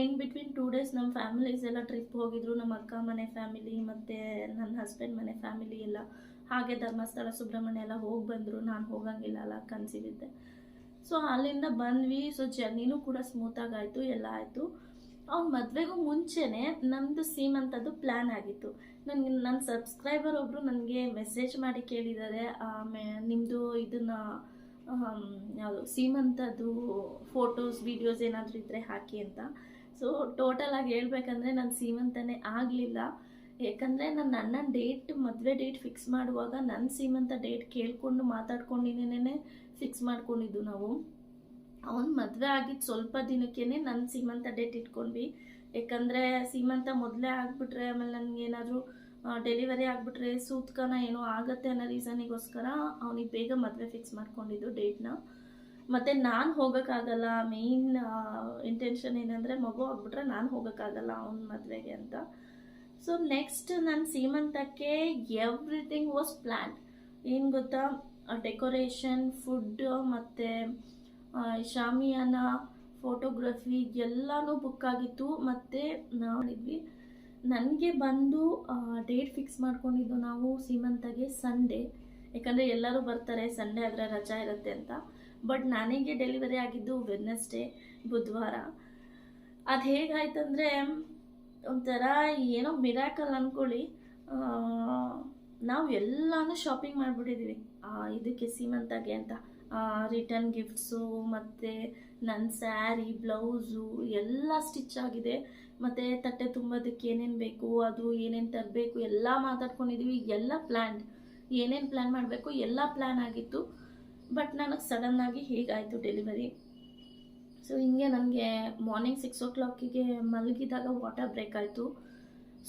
ಇನ್ ಬಿಟ್ವೀನ್ 2 ಡೇಸ್ ನಮ್ಮ ಫ್ಯಾಮಿಲೀಸ್ ಎಲ್ಲ ಟ್ರಿಪ್ ಹೋಗಿದ್ರು. ನಮ್ಮ ಅಕ್ಕ ಮನೆ ಫ್ಯಾಮಿಲಿ ಮತ್ತು ನನ್ನ ಹಸ್ಬೆಂಡ್ ಮನೆ ಫ್ಯಾಮಿಲಿ ಎಲ್ಲ ಹಾಗೆ ಧರ್ಮಸ್ಥಳ ಸುಬ್ರಹ್ಮಣ್ಯ ಎಲ್ಲ ಹೋಗಿ ಬಂದರು. ನಾನು ಹೋಗಂಗಿಲ್ಲ ಅಲ್ಲ, ಕನ್ಸೀವ್ ಇದ್ದೆ. ಸೊ ಅಲ್ಲಿಂದ ಬಂದ್ವಿ. ಸೊ ಜರ್ನಿನೂ ಕೂಡ ಸ್ಮೂತಾಗಿ ಆಯಿತು, ಎಲ್ಲ ಆಯಿತು. ಅವ್ನ ಮದುವೆಗೂ ಮುಂಚೆನೇ ನಮ್ಮದು ಸೀಮಂತದ್ದು ಪ್ಲ್ಯಾನ್ ಆಗಿತ್ತು. ನನ್ನ ಸಬ್ಸ್ಕ್ರೈಬರ್ ಒಬ್ಬರು ನನಗೆ ಮೆಸೇಜ್ ಮಾಡಿ ಕೇಳಿದ್ದಾರೆ, ನಿಮ್ಮದು ಇದನ್ನು ಯಾವುದು ಸೀಮಂತದ್ದು ಫೋಟೋಸ್ ವೀಡಿಯೋಸ್ ಏನಾದರೂ ಇದ್ದರೆ ಹಾಕಿ ಅಂತ. ಸೊ ಟೋಟಲಾಗಿ ಹೇಳ್ಬೇಕಂದ್ರೆ ನನ್ನ ಸೀಮಂತನೇ ಆಗಲಿಲ್ಲ. ಯಾಕಂದರೆ ನನ್ನ ಅಣ್ಣನ ಮದುವೆ ಡೇಟ್ ಫಿಕ್ಸ್ ಮಾಡುವಾಗ ನನ್ನ ಸೀಮಂತ ಡೇಟ್ ಕೇಳಿಕೊಂಡು ಮಾತಾಡ್ಕೊಂಡಿನೇ ಫಿಕ್ಸ್ ಮಾಡ್ಕೊಂಡಿದ್ದು ನಾವು. ಅವ್ನು ಮದುವೆ ಆಗಿದ್ದು ಸ್ವಲ್ಪ ದಿನಕ್ಕೇ ನನ್ನ ಸೀಮಂತ ಡೇಟ್ ಇಟ್ಕೊಂಡ್ವಿ. ಯಾಕಂದರೆ ಸೀಮಂತ ಮೊದಲೇ ಆಗಿಬಿಟ್ರೆ ಆಮೇಲೆ ನನಗೇನಾದರೂ ಡೆಲಿವರಿ ಆಗಿಬಿಟ್ರೆ ಸೂತ್ಕನ ಏನೋ ಆಗುತ್ತೆ ಅನ್ನೋ ರೀಸನಿಗೋಸ್ಕರ ಅವನಿಗೆ ಬೇಗ ಮದುವೆ ಫಿಕ್ಸ್ ಮಾಡ್ಕೊಂಡಿದ್ದು ಡೇಟ್ನ. ಮತ್ತು ನಾನು ಹೋಗೋಕ್ಕಾಗಲ್ಲ, ಮೇಯ್ನ್ ಇಂಟೆನ್ಷನ್ ಏನಂದರೆ ಮಗು ಆಗಿಬಿಟ್ರೆ ನಾನು ಹೋಗೋಕ್ಕಾಗಲ್ಲ ಅವನ ಮದುವೆಗೆ ಅಂತ. ಸೊ ನೆಕ್ಸ್ಟ್ ನನ್ನ ಸೀಮಂತಕ್ಕೆ ಎವ್ರಿಥಿಂಗ್ ವಾಸ್ ಪ್ಲ್ಯಾನ್. ಏನು ಗೊತ್ತಾ, ಡೆಕೋರೇಷನ್, ಫುಡ್ ಮತ್ತು ಶಾಮಿಯಾನ, ಫೋಟೋಗ್ರಫಿ ಎಲ್ಲನೂ ಬುಕ್ ಆಗಿತ್ತು. ಮತ್ತು ನಾವಿದ್ವಿ, ನನಗೆ ಬಂದು ಡೇಟ್ ಫಿಕ್ಸ್ ಮಾಡ್ಕೊಂಡಿದ್ದು ನಾವು ಸೀಮಂತಗೆ ಸಂಡೇ, ಯಾಕಂದರೆ ಎಲ್ಲರೂ ಬರ್ತಾರೆ ಸಂಡೇ ಆದರೆ ರಜಾ ಇರುತ್ತೆ ಅಂತ. ಬಟ್ ನನಗೆ ಡೆಲಿವರಿ ಆಗಿದ್ದು ವೆಡ್ನೆಸ್ಡೇ, ಬುಧವಾರ. ಅದು ಹೇಗಾಯ್ತಂದರೆ ಒಂಥರ ಏನೋ ಮಿರಾಕಲ್ ಅಂದ್ಕೊಳ್ಳಿ. ನಾವು ಎಲ್ಲನೂ ಶಾಪಿಂಗ್ ಮಾಡಿಬಿಟ್ಟಿದ್ದೀವಿ ಇದಕ್ಕೆ ಸೀಮಂತಗೆ ಅಂತ. ರಿಟರ್ನ್ ಗಿಫ್ಟ್ಸು ಮತ್ತು ನನ್ನ ಸ್ಯಾರಿ, ಬ್ಲೌಸು ಎಲ್ಲ ಸ್ಟಿಚ್ ಆಗಿದೆ. ಮತ್ತು ತಟ್ಟೆ ತುಂಬೋದಕ್ಕೆ ಏನೇನು ಬೇಕು, ಅದು ಏನೇನು ತರಬೇಕು ಎಲ್ಲ ಮಾತಾಡ್ಕೊಂಡಿದ್ದೀವಿ. ಎಲ್ಲ ಪ್ಲ್ಯಾನ್, ಏನೇನು ಪ್ಲ್ಯಾನ್ ಮಾಡಬೇಕು ಎಲ್ಲ ಪ್ಲ್ಯಾನ್ ಆಗಿತ್ತು. ಬಟ್ ನನಗೆ ಸಡನ್ನಾಗಿ ಹೀಗಾಯಿತು ಡೆಲಿವರಿ. ಸೊ ಹಿಂಗೆ ನನಗೆ ಮಾರ್ನಿಂಗ್ 6 o'clock ಮಲಗಿದಾಗ ವಾಟರ್ ಬ್ರೇಕ್ ಆಯಿತು.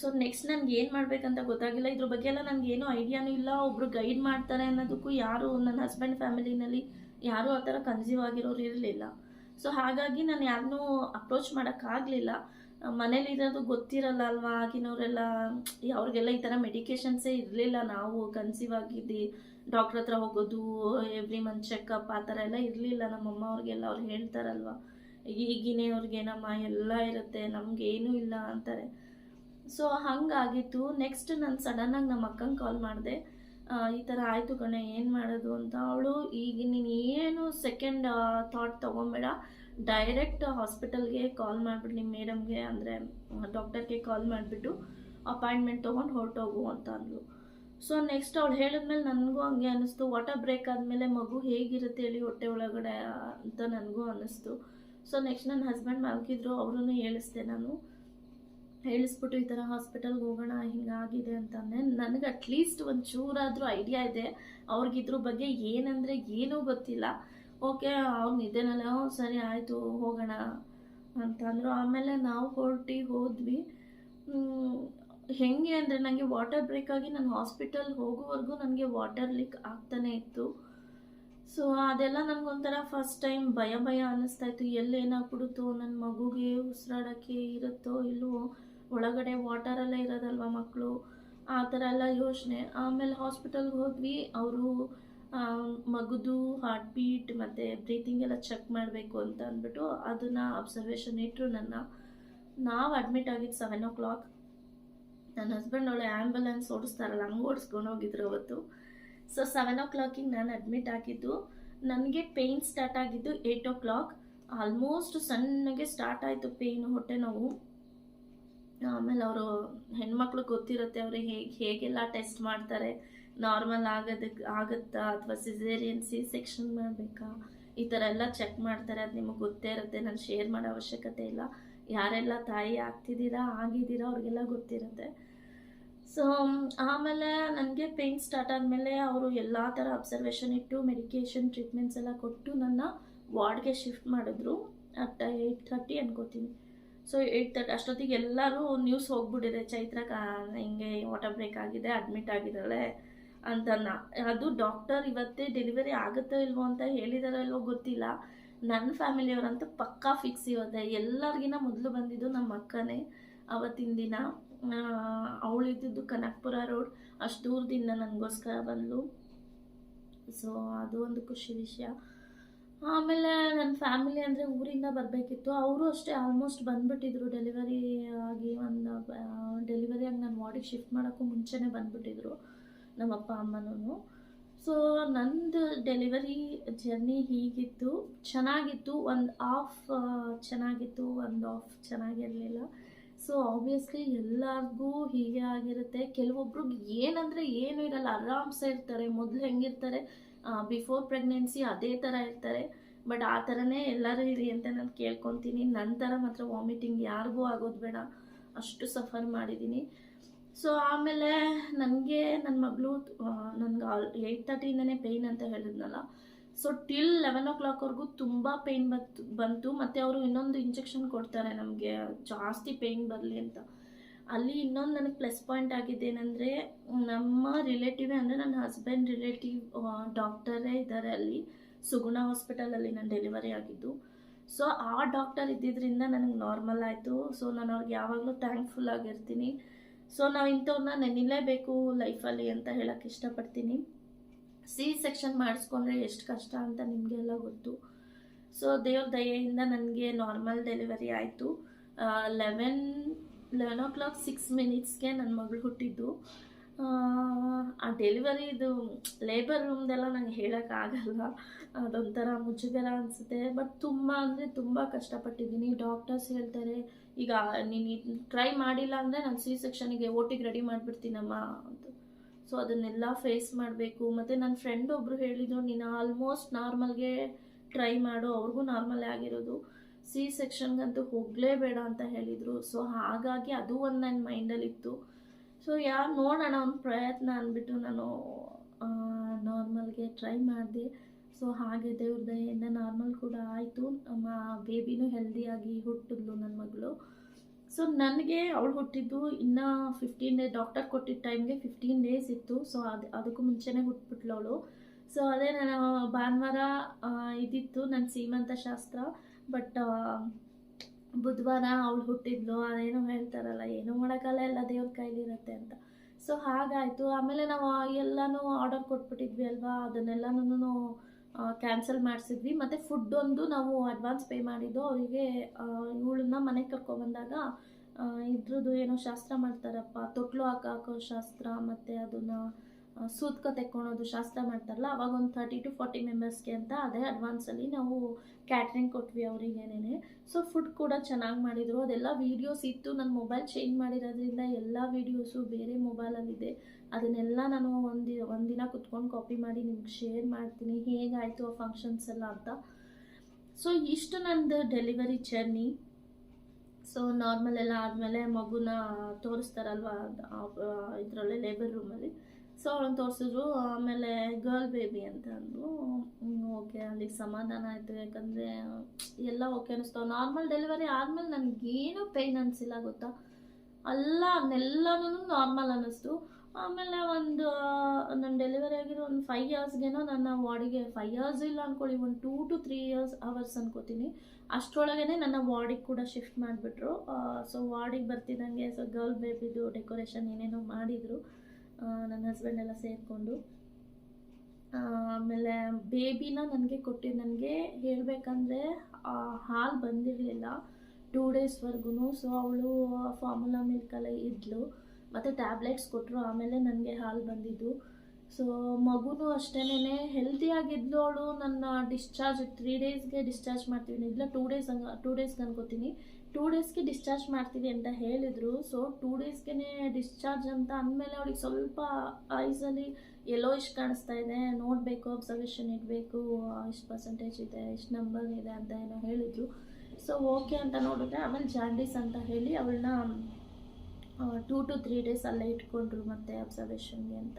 ಸೊ ನೆಕ್ಸ್ಟ್ ನನಗೆ ಏನು ಮಾಡಬೇಕಂತ ಗೊತ್ತಾಗಿಲ್ಲ. ಇದ್ರ ಬಗ್ಗೆ ಎಲ್ಲ ನನಗೇನು ಐಡಿಯಾನೂ ಇಲ್ಲ. ಒಬ್ಬರು ಗೈಡ್ ಮಾಡ್ತಾರೆ ಅನ್ನೋದಕ್ಕೂ ಯಾರು ನನ್ನ ಹಸ್ಬೆಂಡ್ ಫ್ಯಾಮಿಲಿನಲ್ಲಿ ಯಾರೂ ಆ ಥರ ಕನ್ಸೀವ್ ಆಗಿರೋರು ಇರಲಿಲ್ಲ. ಸೊ ಹಾಗಾಗಿ ನಾನು ಯಾರನ್ನೂ ಅಪ್ರೋಚ್ ಮಾಡೋಕ್ಕಾಗಲಿಲ್ಲ. ಮನೇಲಿರೋದು ಗೊತ್ತಿರಲ್ಲ ಅಲ್ವಾ, ಆಗಿನವರೆಲ್ಲ ಅವ್ರಿಗೆಲ್ಲ ಈ ಥರ ಮೆಡಿಕೇಷನ್ಸೇ ಇರಲಿಲ್ಲ. ನಾವು ಕನ್ಸೀವ್ ಆಗಿದ್ದು ಡಾಕ್ಟ್ರ್ ಹತ್ರ ಹೋಗೋದು, ಎವ್ರಿ ಮಂತ್ ಚೆಕಪ್ ಆ ಥರ ಎಲ್ಲ ಇರಲಿಲ್ಲ. ನಮ್ಮಮ್ಮ ಅವ್ರಿಗೆಲ್ಲ ಅವ್ರು ಹೇಳ್ತಾರಲ್ವ, ಈಗಿನವ್ರಿಗೇನಮ್ಮ ಎಲ್ಲ ಇರುತ್ತೆ, ನಮಗೇನೂ ಇಲ್ಲ ಅಂತಾರೆ. ಸೊ ಹಾಗಾಗಿತ್ತು. ನೆಕ್ಸ್ಟ್ ನಾನು ಸಡನ್ನಾಗಿ ನಮ್ಮ ಅಕ್ಕಂಗೆ ಕಾಲ್ ಮಾಡಿದೆ, ಈ ಥರ ಆಯಿತು ಕಣೆ, ಏನು ಮಾಡೋದು ಅಂತ. ಅವಳು ಈಗ ನೀನು ಏನು ಸೆಕೆಂಡ್ ಥಾಟ್ ತೊಗೊಬೇಡ, ಡೈರೆಕ್ಟ್ ಹಾಸ್ಪಿಟಲ್ಗೆ ಕಾಲ್ ಮಾಡಿಬಿಟ್ಟು ನಿಮ್ಮ ಮೇಡಮ್ಗೆ ಅಂದರೆ ಡಾಕ್ಟರ್ಗೆ ಕಾಲ್ ಮಾಡಿಬಿಟ್ಟು ಅಪಾಯಿಂಟ್ಮೆಂಟ್ ತೊಗೊಂಡು ಹೊರಟೋಗು ಅಂತ ಅಂದ್ಲು. ಸೊ ನೆಕ್ಸ್ಟ್ ಅವಳು ಹೇಳಿದ್ಮೇಲೆ ನನಗೂ ಹಂಗೆ ಅನ್ನಿಸ್ತು. ವಾಟರ್ ಬ್ರೇಕ್ ಆದಮೇಲೆ ಮಗು ಹೇಗಿರುತ್ತೆ ಹೇಳಿ ಹೊಟ್ಟೆ ಒಳಗಡೆ ಅಂತ ನನಗೂ ಅನ್ನಿಸ್ತು. ಸೊ ನೆಕ್ಸ್ಟ್ ನನ್ನ ಹಸ್ಬೆಂಡ್ ಮಲಗಿದ್ರು, ಅವ್ರೂ ಹೇಳಿಸ್ದೆ ನಾನು. ಹೇಳಿಸ್ಬಿಟ್ಟು ಈ ಥರ ಹಾಸ್ಪಿಟಲ್ಗೆ ಹೋಗೋಣ, ಹಿಂಗಾಗಿದೆ ಅಂತಂದೆ. ನನಗೆ ಅಟ್ಲೀಸ್ಟ್ ಒಂದು ಚೂರಾದರೂ ಐಡಿಯಾ ಇದೆ. ಅವ್ರಿಗಿದ್ರ ಬಗ್ಗೆ ಏನಂದರೆ ಏನೂ ಗೊತ್ತಿಲ್ಲ. ಓಕೆ ಅವ್ರು ನಿದ್ದೆನಲ್ಲ, ಸರಿ ಆಯಿತು ಹೋಗೋಣ ಅಂತಂದರು. ಆಮೇಲೆ ನಾವು ಹೋದ್ವಿ. ಹೆಂಗೆ ಅಂದರೆ ನನಗೆ ವಾಟರ್ ಬ್ರೇಕ್ ಆಗಿ ನಾನು ಹಾಸ್ಪಿಟಲ್ ಹೋಗೋವರೆಗೂ ನನಗೆ ವಾಟರ್ ಲೀಕ್ ಆಗ್ತಾನೆ ಇತ್ತು. ಸೊ ಅದೆಲ್ಲ ನನಗೊಂಥರ ಫಸ್ಟ್ ಟೈಮ್ ಭಯ ಅನ್ನಿಸ್ತಾಯಿತ್ತು. ಎಲ್ಲೇನಾಗ್ಬಿಡುತ್ತೋ, ನನ್ನ ಮಗುಗೆ ಉಸಿರಾಡೋಕ್ಕೆ ಇರುತ್ತೋ ಇಲ್ಲವೋ, ಒಳಗಡೆ ವಾಟರಲ್ಲೇ ಇರೋದಲ್ವ ಮಕ್ಕಳು, ಆ ಥರ ಎಲ್ಲ ಯೋಚನೆ. ಆಮೇಲೆ ಹಾಸ್ಪಿಟಲ್ಗೆ ಹೋದ್ವಿ. ಅವರು ಮಗುದು ಹಾರ್ಟ್ ಬೀಟ್ ಮತ್ತು ಬ್ರೀತಿಂಗ್ ಎಲ್ಲ ಚೆಕ್ ಮಾಡಬೇಕು ಅಂತ ಅಂದ್ಬಿಟ್ಟು ಅದನ್ನು ಅಬ್ಸರ್ವೇಷನ್ ಇಟ್ಟರು. ನಾವು ಅಡ್ಮಿಟ್ ಆಗಿದ್ದು 7 o'clock. ನನ್ನ ಹಸ್ಬೆಂಡ್ ಒಳ್ಳೆ ಆ್ಯಂಬುಲೆನ್ಸ್ ಓಡಿಸ್ತಾರಲ್ಲ ಹಂಗೆ ಓಡಿಸ್ಕೊಂಡು ಹೋಗಿದ್ರು ಅವತ್ತು. ಸೊ 7 o'clock ನಾನು ಅಡ್ಮಿಟ್ ಆಗಿದ್ದು. ನನಗೆ ಪೇಯ್ನ್ ಸ್ಟಾರ್ಟ್ ಆಗಿದ್ದು 8 o'clock. ಆಲ್ಮೋಸ್ಟ್ ಸಣ್ಣಗೆ ಸ್ಟಾರ್ಟ್ ಆಯಿತು ಪೇಯ್ನು, ಹೊಟ್ಟೆ ನೋವು. ಆಮೇಲೆ ಅವರು ಹೆಣ್ಮಕ್ಳು ಗೊತ್ತಿರುತ್ತೆ, ಅವ್ರಿಗೆ ಹೇಗೆಲ್ಲ ಟೆಸ್ಟ್ ಮಾಡ್ತಾರೆ, ನಾರ್ಮಲ್ ಆಗುತ್ತಾ ಅಥವಾ ಸಿಸೇರಿಯನ್ ಸೆಕ್ಷನ್ ಮಾಡಬೇಕಾ, ಈ ಥರ ಎಲ್ಲ ಚೆಕ್ ಮಾಡ್ತಾರೆ. ಅದು ನಿಮಗೆ ಗೊತ್ತೇ ಇರುತ್ತೆ, ನಾನು ಶೇರ್ ಮಾಡೋ ಅವಶ್ಯಕತೆ ಇಲ್ಲ. ಯಾರೆಲ್ಲ ತಾಯಿ ಆಗಿದ್ದೀರಾ ಅವ್ರಿಗೆಲ್ಲ ಗೊತ್ತಿರುತ್ತೆ. ಸೊ ಆಮೇಲೆ ನನಗೆ ಪೇಯ್ನ್ ಸ್ಟಾರ್ಟ್ ಆದಮೇಲೆ ಅವರು ಎಲ್ಲ ಥರ ಅಬ್ಸರ್ವೇಷನ್ ಇಟ್ಟು ಮೆಡಿಕೇಷನ್ ಟ್ರೀಟ್ಮೆಂಟ್ಸ್ ಎಲ್ಲ ಕೊಟ್ಟು ನನ್ನ ವಾರ್ಡ್ಗೆ ಶಿಫ್ಟ್ ಮಾಡಿದ್ರು. ಅಟ್ 8:30 ಅನ್ಕೋತೀನಿ. ಸೊ 8:30 ಅಷ್ಟೊತ್ತಿಗೆ ಎಲ್ಲರೂ ನ್ಯೂಸ್ ಹೋಗ್ಬಿಟ್ಟಿದೆ, ಚೈತ್ರ ಹಿಂಗೆ ವಾಟರ್ ಬ್ರೇಕ್ ಆಗಿದೆ, ಅಡ್ಮಿಟ್ ಆಗಿದ್ದಾಳೆ ಅಂತ. ಅದು ಡಾಕ್ಟರ್ ಇವತ್ತೇ ಡೆಲಿವರಿ ಆಗುತ್ತೋ ಇಲ್ವೋ ಅಂತ ಹೇಳಿದಾರೋ ಇಲ್ವೋ ಗೊತ್ತಿಲ್ಲ. ನನ್ನ ಫ್ಯಾಮಿಲಿಯವರಂತೂ ಪಕ್ಕಾ ಫಿಕ್ಸ್ ಇವತ್ತೆ. ಎಲ್ಲರಿಗಿನ ಮೊದಲು ಬಂದಿದ್ದು ನಮ್ಮ ಅಕ್ಕನೇ ಅವತ್ತಿನ ದಿನ. ಅವಳಿದ್ದು ಕನಕಪುರ ರೋಡ್, ಅಷ್ಟು ದೂರದಿಂದ ನನಗೋಸ್ಕರ ಬಂದಳು. ಸೊ ಅದು ಒಂದು ಖುಷಿ ವಿಷಯ. ಆಮೇಲೆ ನನ್ನ ಫ್ಯಾಮಿಲಿ ಅಂದರೆ ಊರಿಂದ ಬರಬೇಕಿತ್ತು. ಅವರು ಅಷ್ಟೇ ಆಲ್ಮೋಸ್ಟ್ ಬಂದುಬಿಟ್ಟಿದ್ರು. ಡೆಲಿವರಿ ಆಗಿ ನಾನು ವಾರ್ಡಿಗೆ ಶಿಫ್ಟ್ ಮಾಡೋಕ್ಕೂ ಮುಂಚೆನೇ ಬಂದುಬಿಟ್ಟಿದ್ರು ನಮ್ಮ ಅಪ್ಪ ಅಮ್ಮನೂ. ಸೊ ನಂದು ಡೆಲಿವರಿ ಜರ್ನಿ ಹೀಗಿತ್ತು, ಚೆನ್ನಾಗಿತ್ತು. ಒಂದು ಆಫ್ ಚೆನ್ನಾಗಿತ್ತು, ಒಂದು ಆಫ್ ಚೆನ್ನಾಗಿರಲಿಲ್ಲ. ಸೊ ಆಬ್ವಿಯಸ್ಲಿ ಎಲ್ಲರಿಗೂ ಹೀಗೆ ಆಗಿರುತ್ತೆ. ಕೆಲವೊಬ್ರಿಗೆ ಏನಂದರೆ ಏನೂ ಇರಲ್ಲ, ಆರಾಮ್ಸೆ ಇರ್ತಾರೆ. ಮೊದಲು ಹೆಂಗಿರ್ತಾರೆ ಬಿಫೋರ್ ಪ್ರೆಗ್ನೆನ್ಸಿ ಅದೇ ಥರ ಇರ್ತಾರೆ. ಬಟ್ ಆ ಥರನೇ ಎಲ್ಲರೂ ಇರಿ ಅಂತ ನಾನು ಕೇಳ್ಕೊತೀನಿ. ನನ್ನ ಥರ ಮಾತ್ರ ವಾಮಿಟಿಂಗ್ ಯಾರಿಗೂ ಆಗೋದು ಬೇಡ, ಅಷ್ಟು ಸಫರ್ ಮಾಡಿದ್ದೀನಿ. ಸೊ ಆಮೇಲೆ ನನಗೆ ನನ್ನ ಮಗಳು ನನಗೆ 8:30ಇಂದನೇ ಪೇಯ್ನ್ ಅಂತ ಹೇಳಿದ್ನಲ್ಲ. ಸೊ ಟಿಲ್ 11 o'clockವರೆಗೂ ತುಂಬ ಪೇಯ್ನ್ ಬಂತು. ಮತ್ತು ಅವರು ಇನ್ನೊಂದು ಇಂಜೆಕ್ಷನ್ ಕೊಡ್ತಾರೆ ನಮಗೆ ಜಾಸ್ತಿ ಪೇಯ್ನ್ ಬರಲಿ ಅಂತ. ಅಲ್ಲಿ ಇನ್ನೊಂದು ನನಗೆ ಪ್ಲಸ್ ಪಾಯಿಂಟ್ ಆಗಿದ್ದೇನೆಂದರೆ, ನಮ್ಮ ರಿಲೇಟಿವೇ ಅಂದರೆ ನನ್ನ ಹಸ್ಬೆಂಡ್ ರಿಲೇಟಿವ್ ಡಾಕ್ಟರೇ ಇದ್ದಾರೆ ಅಲ್ಲಿ ಸುಗುಣ ಹಾಸ್ಪಿಟಲಲ್ಲಿ ನಾನು ಡೆಲಿವರಿ ಆಗಿದ್ದು. ಸೊ ಆ ಡಾಕ್ಟರ್ ಇದ್ದಿದ್ದರಿಂದ ನನಗೆ ನಾರ್ಮಲ್ ಆಯಿತು. ಸೊ ನಾನು ಅವ್ರಿಗೆ ಯಾವಾಗಲೂ ಥ್ಯಾಂಕ್ಫುಲ್ ಆಗಿರ್ತೀನಿ. ಸೊ ನಾವು ಇಂಥವ್ರನ್ನ ನೆನಿಲೇಬೇಕು ಲೈಫಲ್ಲಿ ಅಂತ ಹೇಳೋಕ್ಕೆ ಇಷ್ಟಪಡ್ತೀನಿ. ಸೆಕ್ಷನ್ ಮಾಡಿಸ್ಕೊಂಡ್ರೆ ಎಷ್ಟು ಕಷ್ಟ ಅಂತ ನಿಮಗೆಲ್ಲ ಗೊತ್ತು. ಸೊ ದೇವ್ರ ದಯೆಯಿಂದ ನನಗೆ ನಾರ್ಮಲ್ ಡೆಲಿವರಿ ಆಯಿತು. 11 o'clock 6 minutesಗೆ ನನ್ನ ಮಗಳು ಹುಟ್ಟಿದ್ದು. ಆ ಡೆಲಿವರಿದು ಲೇಬರ್ ರೂಮ್ದೆಲ್ಲ ನಂಗೆ ಹೇಳೋಕ್ಕಾಗಲ್ಲ, ಅದೊಂಥರ ಮುಜುಗರ ಅನಿಸುತ್ತೆ. ಬಟ್ ತುಂಬ ಅಂದರೆ ತುಂಬ ಕಷ್ಟಪಟ್ಟಿದ್ದೀನಿ. ಡಾಕ್ಟರ್ಸ್ ಹೇಳ್ತಾರೆ, ಈಗ ನೀನು ಟ್ರೈ ಮಾಡಿಲ್ಲ ಅಂದರೆ ನಾನು ಸೆಕ್ಷನಿಗೆ ಓಟಿಗೆ ರೆಡಿ ಮಾಡಿಬಿಡ್ತೀನಮ್ಮ ಅಂತ. ಸೊ ಅದನ್ನೆಲ್ಲ ಫೇಸ್ ಮಾಡಬೇಕು. ಮತ್ತು ನನ್ನ ಫ್ರೆಂಡ್ ಒಬ್ಬರು ಹೇಳಿದರು, ನೀನು ಆಲ್ಮೋಸ್ಟ್ ನಾರ್ಮಲ್ಗೆ ಟ್ರೈ ಮಾಡು, ಅವ್ರಿಗೂ ನಾರ್ಮಲೇ ಆಗಿರೋದು, ಸೆಕ್ಷನ್ಗಂತೂ ಹೋಗಲೇಬೇಡ ಅಂತ ಹೇಳಿದರು. ಸೊ ಹಾಗಾಗಿ ಅದು ಒಂದು ನನ್ನ ಮೈಂಡಲ್ಲಿತ್ತು. ಸೊ ನೋಡೋಣ ಒಂದು ಪ್ರಯತ್ನ ಅಂದ್ಬಿಟ್ಟು ನಾನು ನಾರ್ಮಲ್ಗೆ ಟ್ರೈ ಮಾಡಿದೆ. ಸೊ ಹಾಗೆ ದೇವ್ರ ದಯೆಯಿಂದ ನಾರ್ಮಲ್ ಕೂಡ ಆಯಿತು. ನಮ್ಮ ಬೇಬಿನೂ ಹೆಲ್ದಿಯಾಗಿ ಹುಟ್ಟಿದ್ಲು ನನ್ನ ಮಗಳು. ಸೊ ನನಗೆ ಅವಳು ಹುಟ್ಟಿದ್ದು ಇನ್ನೂ 15 days, ಡಾಕ್ಟರ್ ಕೊಟ್ಟಿದ್ದ ಟೈಮ್ಗೆ 15 days ಇತ್ತು. ಸೊ ಅದಕ್ಕೂ ಮುಂಚೆನೇ ಹುಟ್ಬಿಟ್ಲು ಅವಳು. ಸೊ ಅದೇ ನಾನು ಭಾನುವಾರ ಇದಿತ್ತು ನನ್ನ ಸೀಮಂತ ಶಾಸ್ತ್ರ. ಬಟ್ ಬುಧವಾರ ಅವಳು ಹುಟ್ಟಿದ್ಲು. ಅದೇನೋ ಹೇಳ್ತಾರಲ್ಲ, ಏನೋ ಮಾಡೋಕ್ಕಲ್ಲ, ಎಲ್ಲ ದೇವ್ರ ಕೈಲಿರುತ್ತೆ ಅಂತ. ಸೊ ಹಾಗಾಯಿತು. ಆಮೇಲೆ ನಾವು ಎಲ್ಲನೂ ಆರ್ಡರ್ ಕೊಟ್ಬಿಟ್ಟಿದ್ವಿ ಅಲ್ವಾ, ಅದನ್ನೆಲ್ಲನೂ ಕ್ಯಾನ್ಸಲ್ ಮಾಡಿಸಿದ್ವಿ. ಮತ್ತು ಫುಡ್ಡೊಂದು ನಾವು ಅಡ್ವಾನ್ಸ್ ಪೇ ಮಾಡಿದ್ದು ಅವರಿಗೆ. ಇವಳನ್ನ ಮನೆಗೆ ಕರ್ಕೊಬಂದಾಗ ಇದ್ರದ್ದು ಏನೋ ಶಾಸ್ತ್ರ ಮಾಡ್ತಾರಪ್ಪ, ತೊಟ್ಲು ಹಾಕೋ ಶಾಸ್ತ್ರ, ಮತ್ತು ಅದನ್ನು ಸೂತ್ಕ ತೆಕ್ಕೊಳೋದು ಶಾಸ್ತ್ರ ಮಾಡ್ತಾರಲ್ಲ, ಅವಾಗ ಒಂದು 30 to 40 ಮೆಂಬರ್ಸ್ಗೆ ಅಂತ ಅದೇ ಅಡ್ವಾನ್ಸಲ್ಲಿ ನಾವು ಕ್ಯಾಟ್ರಿಂಗ್ ಕೊಟ್ವಿ ಅವರಿಗೇನೆ. ಸೊ ಫುಡ್ ಕೂಡ ಚೆನ್ನಾಗಿ ಮಾಡಿದರು. ಅದೆಲ್ಲ ವೀಡಿಯೋಸ್ ಇತ್ತು. ನನ್ನ ಮೊಬೈಲ್ ಚೇಂಜ್ ಮಾಡಿರೋದ್ರಿಂದ ಎಲ್ಲ ವೀಡಿಯೋಸು ಬೇರೆ ಮೊಬೈಲಲ್ಲಿದೆ. ಅದನ್ನೆಲ್ಲ ನಾನು ಒಂದಿನ ಕುತ್ಕೊಂಡು ಕಾಪಿ ಮಾಡಿ ನಿಮ್ಗೆ ಶೇರ್ ಮಾಡ್ತೀನಿ, ಹೇಗಾಯಿತು ಆ ಫಂಕ್ಷನ್ಸ್ ಎಲ್ಲ ಅಂತ. ಸೊ ಇಷ್ಟು ನಂದು ಡೆಲಿವರಿ ಜರ್ನಿ. ಸೊ ನಾರ್ಮಲ್ ಎಲ್ಲ ಆದಮೇಲೆ ಮಗುನ ತೋರಿಸ್ತಾರಲ್ವ ಇದರಲ್ಲೇ ಲೇಬರ್ ರೂಮಲ್ಲಿ. ಸೊ ಅವಳನ್ನು ತೋರಿಸಿದ್ರು. ಆಮೇಲೆ ಗರ್ಲ್ ಬೇಬಿ ಅಂತ ಅಂದರು. ಓಕೆ, ಅಲ್ಲಿಗೆ ಸಮಾಧಾನ ಆಯಿತು. ಯಾಕಂದರೆ ಎಲ್ಲ ಓಕೆ ಅನ್ನಿಸ್ತು. ನಾರ್ಮಲ್ ಡೆಲಿವರಿ ಆದಮೇಲೆ ನನಗೇನೂ ಪೇಯ್ನ್ ಅನಿಸಿಲ್ಲ ಗೊತ್ತಾ, ಅದನ್ನೆಲ್ಲನೂ ನಾರ್ಮಲ್ ಅನ್ನಿಸ್ತು. ಆಮೇಲೆ ನನ್ನ ಡೆಲಿವರಿ ಆಗಿರೋ ಒಂದು 5 yearsಗೇನೋ ನನ್ನ ವಾರ್ಡಿಗೆ, 5 years ಇಲ್ಲ ಅಂದ್ಕೊಳ್ಳಿ, ಒಂದು 2 to 3 hours ಅನ್ಕೋತೀನಿ, ಅಷ್ಟರೊಳಗೇ ನನ್ನ ವಾರ್ಡಿಗೆ ಕೂಡ ಶಿಫ್ಟ್ ಮಾಡಿಬಿಟ್ರು. ಸೊ ವಾರ್ಡಿಗೆ ಬರ್ತಿದ್ದಂಗೆ ಸೊ ಗರ್ಲ್ ಬೇಬಿದು ಡೆಕೋರೇಷನ್ ಏನೇನೋ ಮಾಡಿದರು ನನ್ನ ಹಸ್ಬೆಂಡ್ ಎಲ್ಲ ಸೇರಿಕೊಂಡು. ಆಮೇಲೆ ಬೇಬಿನ ನನಗೆ ನನಗೆ ಹೇಳಬೇಕಂದ್ರೆ ಹಾಲು ಬಂದಿರಲಿಲ್ಲ 2 daysವರೆಗೂ. ಸೊ ಅವಳು ಫಾರ್ಮುಲಾ ಮಿಲ್ಕಲ್ಲೇ ಇದ್ಲು, ಮತ್ತು ಟ್ಯಾಬ್ಲೆಟ್ಸ್ ಕೊಟ್ಟರು. ಆಮೇಲೆ ನನಗೆ ಹಾಲು ಬಂದಿದ್ದು. ಸೊ ಮಗುನೂ ಅಷ್ಟೇನೆ ಹೆಲ್ದಿಯಾಗಿದ್ಲು ಅವಳು. ನನ್ನ ಡಿಸ್ಚಾರ್ಜ್ 3 daysಗೆ ಡಿಸ್ಚಾರ್ಜ್ ಮಾಡ್ತೀವಿ, ಇಲ್ಲ 2 daysಗೆ ಅನ್ಕೋತೀನಿ, 2 daysಗೆ ಡಿಸ್ಚಾರ್ಜ್ ಮಾಡ್ತೀವಿ ಅಂತ ಹೇಳಿದರು. ಸೊ 2 daysಗೆ ಡಿಸ್ಚಾರ್ಜ್ ಅಂತ ಅಂದಮೇಲೆ ಅವಳಿಗೆ ಸ್ವಲ್ಪ ಐಸಲ್ಲಿ ಎಲ್ಲೋ ಇಷ್ಟು ಕಾಣಿಸ್ತಾ ಇದೆ, ನೋಡಬೇಕು, ಅಬ್ಸರ್ವೇಷನ್ ಇಡಬೇಕು, ಇಷ್ಟು ಪರ್ಸೆಂಟೇಜ್ ಇದೆ, ಇಷ್ಟು ನಂಬರ್ ಇದೆ ಅಂತ ಏನೋ ಹೇಳಿದರು. ಸೊ ಓಕೆ ಅಂತ ನೋಡಿದ್ರೆ ಆಮೇಲೆ ಜಾಂಡೀಸ್ ಅಂತ ಹೇಳಿ ಅವಳನ್ನ 2 to 3 days ಅಲ್ಲೇ ಇಟ್ಕೊಂಡ್ರು ಮತ್ತೆ ಅಬ್ಸರ್ವೇಷನ್ಗೆ ಅಂತ.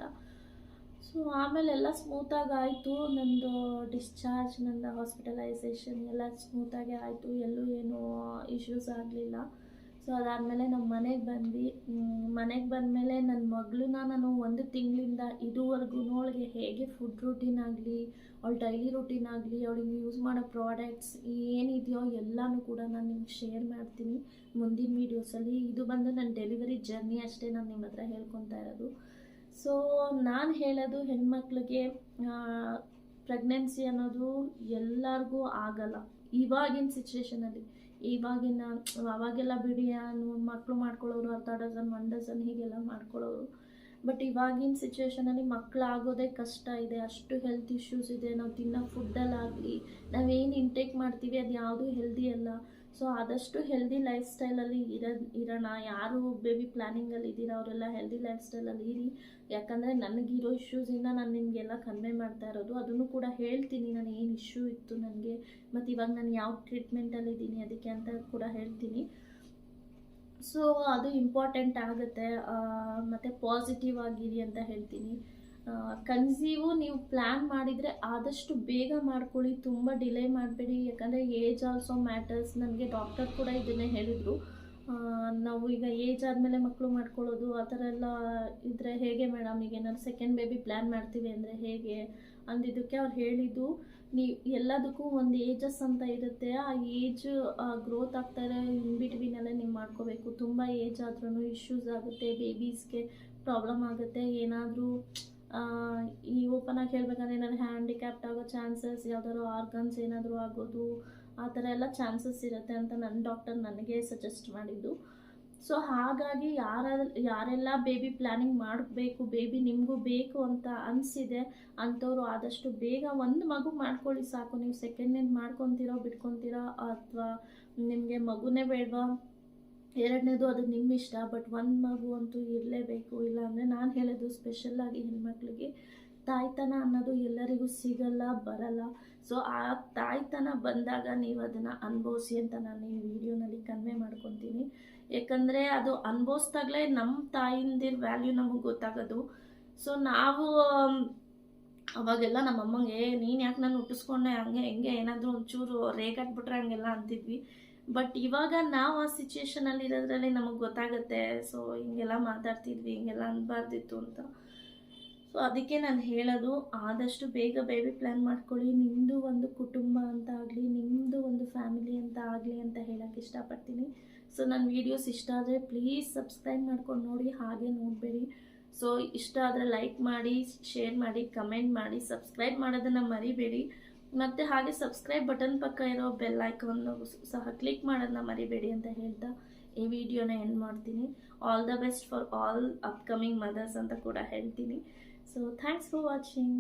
ಸೊ ಆಮೇಲೆ ಎಲ್ಲ ಸ್ಮೂತಾಗಿ ಆಯಿತು. ನಂದು ಡಿಸ್ಚಾರ್ಜ್, ಹಾಸ್ಪಿಟಲೈಸೇಷನ್ ಎಲ್ಲ ಸ್ಮೂತಾಗಿ ಆಯಿತು. ಎಲ್ಲೂ ಏನೂ ಇಶ್ಯೂಸ್ ಆಗಲಿಲ್ಲ. ಸೊ ಸೊ ಅದಾದಮೇಲೆ ನಾವು ಮನೆಗೆ ಬಂದ್ವಿ. ಮನೆಗೆ ಬಂದಮೇಲೆ ನನ್ನ ಮಗಳನ್ನ ನಾನು 1 ತಿಂಗಳಿಂದ ಇದುವರೆಗೂ ಅವಳಿಗೆ ಹೇಗೆ ಫುಡ್ ರೂಟೀನ್ ಆಗಲಿ, ಅವಳ ಡೈಲಿ ರೂಟೀನ್ ಆಗಲಿ, ಅವಳಿಗೆ ಯೂಸ್ ಮಾಡೋ ಪ್ರಾಡಕ್ಟ್ಸ್ ಏನಿದೆಯೋ ಎಲ್ಲನೂ ಕೂಡ ನಾನು ನಿಮ್ಗೆ ಶೇರ್ ಮಾಡ್ತೀನಿ ಮುಂದಿನ ವೀಡಿಯೋಸಲ್ಲಿ. ಇದು ಬಂದು ನನ್ನ ಡೆಲಿವರಿ ಜರ್ನಿ ಅಷ್ಟೇ ನಾನು ನಿಮ್ಮ ಹತ್ರ ಹೇಳ್ಕೊತಾ ಇರೋದು. ಸೊ ನಾನು ಹೇಳೋದು, ಹೆಣ್ಮಕ್ಳಿಗೆ ಪ್ರೆಗ್ನೆನ್ಸಿ ಅನ್ನೋದು ಎಲ್ಲರಿಗೂ ಆಗಲ್ಲ ಇವಾಗಿನ ಸಿಚುವೇಷನಲ್ಲಿ. ಅವಾಗೆಲ್ಲ ಬಿಡಿ ಮಕ್ಕಳು ಮಾಡ್ಕೊಳ್ಳೋರು 10 ಡಜನ್ 1 ಡಜನ್ ಹೀಗೆಲ್ಲ ಮಾಡ್ಕೊಳ್ಳೋರು. ಬಟ್ ಇವಾಗಿನ ಸಿಚುವೇಷನಲ್ಲಿ ಮಕ್ಕಳಾಗೋದೇ ಕಷ್ಟ ಇದೆ. ಅಷ್ಟು ಹೆಲ್ತ್ ಇಶ್ಯೂಸ್ ಇದೆ. ನಾವು ತಿನ್ನೋ ಫುಡ್ಡಲ್ಲಾಗಲಿ, ನಾವೇನು ಇಂಟೇಕ್ ಮಾಡ್ತೀವಿ ಅದು ಯಾವುದೂ ಹೆಲ್ದಿ ಅಲ್ಲ. ಸೊ ಆದಷ್ಟು ಹೆಲ್ದಿ ಲೈಫ್ ಸ್ಟೈಲಲ್ಲಿ ಇರೋಣ. ಯಾರು ಬೇಬಿ ಪ್ಲ್ಯಾನಿಂಗಲ್ಲಿ ಇದ್ದೀರಾ ಅವರೆಲ್ಲ ಹೆಲ್ದಿ ಲೈಫ್ ಸ್ಟೈಲಲ್ಲಿ ಇರಿ. ಯಾಕಂದರೆ ನನಗಿರೋ ಇಶ್ಯೂಸಿಂದ ನಾನು ನಿಮಗೆಲ್ಲ ಕನ್ವೆ ಮಾಡ್ತಾ ಇರೋದು. ಅದನ್ನು ಕೂಡ ಹೇಳ್ತೀನಿ, ನಾನು ಏನು ಇಶ್ಯೂ ಇತ್ತು ನನಗೆ, ಮತ್ತು ಇವಾಗ ನಾನು ಯಾವ ಟ್ರೀಟ್ಮೆಂಟಲ್ಲಿದ್ದೀನಿ ಅದಕ್ಕೆ ಅಂತ ಕೂಡ ಹೇಳ್ತೀನಿ. ಸೊ ಅದು ಇಂಪಾರ್ಟೆಂಟ್ ಆಗುತ್ತೆ. ಮತ್ತು ಪಾಸಿಟಿವ್ ಆಗಿರಿ ಅಂತ ಹೇಳ್ತೀನಿ. ಕನ್ಸೀವು ನೀವು ಪ್ಲ್ಯಾನ್ ಮಾಡಿದರೆ ಆದಷ್ಟು ಬೇಗ ಮಾಡ್ಕೊಳ್ಳಿ, ತುಂಬ ಡಿಲೇ ಮಾಡಬೇಡಿ. ಯಾಕಂದರೆ ಏಜ್ ಆಲ್ಸೋ ಮ್ಯಾಟರ್ಸ್. ನನಗೆ ಡಾಕ್ಟರ್ ಕೂಡ ಇದನ್ನೇ ಹೇಳಿದರು. ನಾವು ಈಗ ಏಜ್ ಆದಮೇಲೆ ಮಕ್ಕಳು ಮಾಡ್ಕೊಳ್ಳೋದು ಆ ಥರ ಎಲ್ಲ ಇದ್ದರೆ ಹೇಗೆ ಮೇಡಮ್, ಈಗ ನಾನು ಸೆಕೆಂಡ್ ಬೇಬಿ ಪ್ಲ್ಯಾನ್ ಮಾಡ್ತೀವಿ ಅಂದರೆ ಹೇಗೆ ಅಂದಿದ್ದಕ್ಕೆ ಅವ್ರು ಹೇಳಿದ್ದು, ನೀವು ಎಲ್ಲದಕ್ಕೂ ಒಂದು ಏಜಸ್ ಅಂತ ಇರುತ್ತೆ. ಆ ಏಜ್ ಗ್ರೋತ್ ಆಗ್ತಾರೆ, ಇನ್ ಬಿಟ್ವೀನಲ್ಲೇ ನೀವು ಮಾಡ್ಕೋಬೇಕು. ತುಂಬ ಏಜ್ ಆದ್ರೂ ಇಶ್ಯೂಸ್ ಆಗುತ್ತೆ, ಬೇಬೀಸ್ಗೆ ಪ್ರಾಬ್ಲಮ್ ಆಗುತ್ತೆ. ಏನಾದರೂ ಈ ಓಪನ್ ಆಗಿ ಹೇಳ್ಬೇಕಂದ್ರೆ ಏನಾದ್ರು ಹ್ಯಾಂಡಿಕ್ಯಾಪ್ಟ್ ಆಗೋ ಚಾನ್ಸಸ್, ಯಾವ್ದಾದ್ರು ಆರ್ಗನ್ಸ್ ಏನಾದರೂ ಆಗೋದು, ಆ ಥರ ಎಲ್ಲ ಚಾನ್ಸಸ್ ಇರುತ್ತೆ ಅಂತ ನನ್ನ ಡಾಕ್ಟರ್ ನನಗೆ ಸಜೆಸ್ಟ್ ಮಾಡಿದ್ದು. ಸೊ ಹಾಗಾಗಿ ಯಾರೆಲ್ಲ ಬೇಬಿ ಪ್ಲ್ಯಾನಿಂಗ್ ಮಾಡಬೇಕು, ಬೇಬಿ ನಿಮಗೂ ಬೇಕು ಅಂತ ಅನಿಸಿದೆ ಅಂಥವ್ರು ಆದಷ್ಟು ಬೇಗ ಒಂದು ಮಗು ಮಾಡ್ಕೊಳ್ಳಿ ಸಾಕು. ನೀವು ಸೆಕೆಂಡ್ನೇದು ಮಾಡ್ಕೊತೀರೋ ಬಿಟ್ಕೊತೀರೋ, ಅಥವಾ ನಿಮಗೆ ಮಗುನೇ ಬೇಡವಾ ಎರಡನೇದು, ಅದು ನಿಮ್ಮ ಇಷ್ಟ. ಬಟ್ ಒಂದು ಮಗು ಅಂತೂ ಇರಲೇಬೇಕು. ಇಲ್ಲಾಂದರೆ ನಾನು ಹೇಳೋದು ಸ್ಪೆಷಲ್ಲಾಗಿ ಹೆಣ್ಮಕ್ಳಿಗೆ ತಾಯ್ತನ ಅನ್ನೋದು ಎಲ್ಲರಿಗೂ ಸಿಗಲ್ಲ, ಬರಲ್ಲ. ಸೊ ಆ ತಾಯ್ತನ ಬಂದಾಗ ನೀವು ಅದನ್ನು ಅನುಭವಿಸಿ ಅಂತ ನಾನು ಈ ವಿಡಿಯೋನಲ್ಲಿ ಕನ್ವೆ ಮಾಡ್ಕೊತೀನಿ. ಯಾಕಂದರೆ ಅದು ಅನುಭವಿಸ್ದಾಗಲೇ ನಮ್ಮ ತಾಯಿಂದಿರ ವ್ಯಾಲ್ಯೂ ನಮಗೆ ಗೊತ್ತಾಗೋದು. ಸೊ ನಾವು ಅವಾಗೆಲ್ಲ ನಮ್ಮಮ್ಮಂಗೆ ನೀನು ಯಾಕೆ ನಾನು ಹುಟ್ಟಿಸ್ಕೊಂಡೆ, ಹಂಗೆ ಹೆಂಗೆ ಏನಾದರೂ ಒಂಚೂರು ರೇಗಾಟ್ಬಿಟ್ರೆ ಹಂಗೆಲ್ಲ ಅಂತಿದ್ವಿ. ಬಟ್ ಇವಾಗ ನಾವು ಆ ಸಿಚುಯೇಷನಲ್ಲಿ ಇರೋದ್ರಲ್ಲಿ ನಮಗೆ ಗೊತ್ತಾಗುತ್ತೆ. ಸೊ ಹಿಂಗೆಲ್ಲ ಮಾತಾಡ್ತಿದ್ವಿ, ಹಿಂಗೆಲ್ಲ ಅನ್ಬಾರ್ದಿತ್ತು ಅಂತ. ಸೊ ಅದಕ್ಕೆ ನಾನು ಹೇಳೋದು, ಆದಷ್ಟು ಬೇಗ ಬೇಬಿ ಪ್ಲ್ಯಾನ್ ಮಾಡ್ಕೊಳ್ಳಿ. ನಿಮ್ಮದು ಒಂದು ಕುಟುಂಬ ಅಂತ ಆಗಲಿ, ನಿಮ್ಮದು ಒಂದು ಫ್ಯಾಮಿಲಿ ಅಂತ ಆಗಲಿ ಅಂತ ಹೇಳೋಕ್ಕೆ ಇಷ್ಟಪಡ್ತೀನಿ. ಸೊ ನನ್ನ ವೀಡಿಯೋಸ್ ಇಷ್ಟ ಆದರೆ ಪ್ಲೀಸ್ ಸಬ್ಸ್ಕ್ರೈಬ್ ಮಾಡ್ಕೊಂಡು ನೋಡಿ, ಹಾಗೆ ನೋಡಬೇಡಿ. ಸೊ ಇಷ್ಟ ಆದರೆ ಲೈಕ್ ಮಾಡಿ, ಶೇರ್ ಮಾಡಿ, ಕಮೆಂಟ್ ಮಾಡಿ, ಸಬ್ಸ್ಕ್ರೈಬ್ ಮಾಡೋದನ್ನು ಮರಿಬೇಡಿ. ಮತ್ತು ಹಾಗೆ ಸಬ್ಸ್ಕ್ರೈಬ್ ಬಟನ್ ಪಕ್ಕ ಇರೋ ಬೆಲ್ ಐಕಾನ್ನು ಸಹ ಕ್ಲಿಕ್ ಮಾಡೋದನ್ನ ಮರಿಬೇಡಿ ಅಂತ ಹೇಳ್ತಾ ಈ ವಿಡಿಯೋನ ಎಂಡ್ ಮಾಡ್ತೀನಿ. All the best for all upcoming mothers ಅಂತ ಕೂಡ ಹೇಳ್ತೀನಿ. So thanks for watching.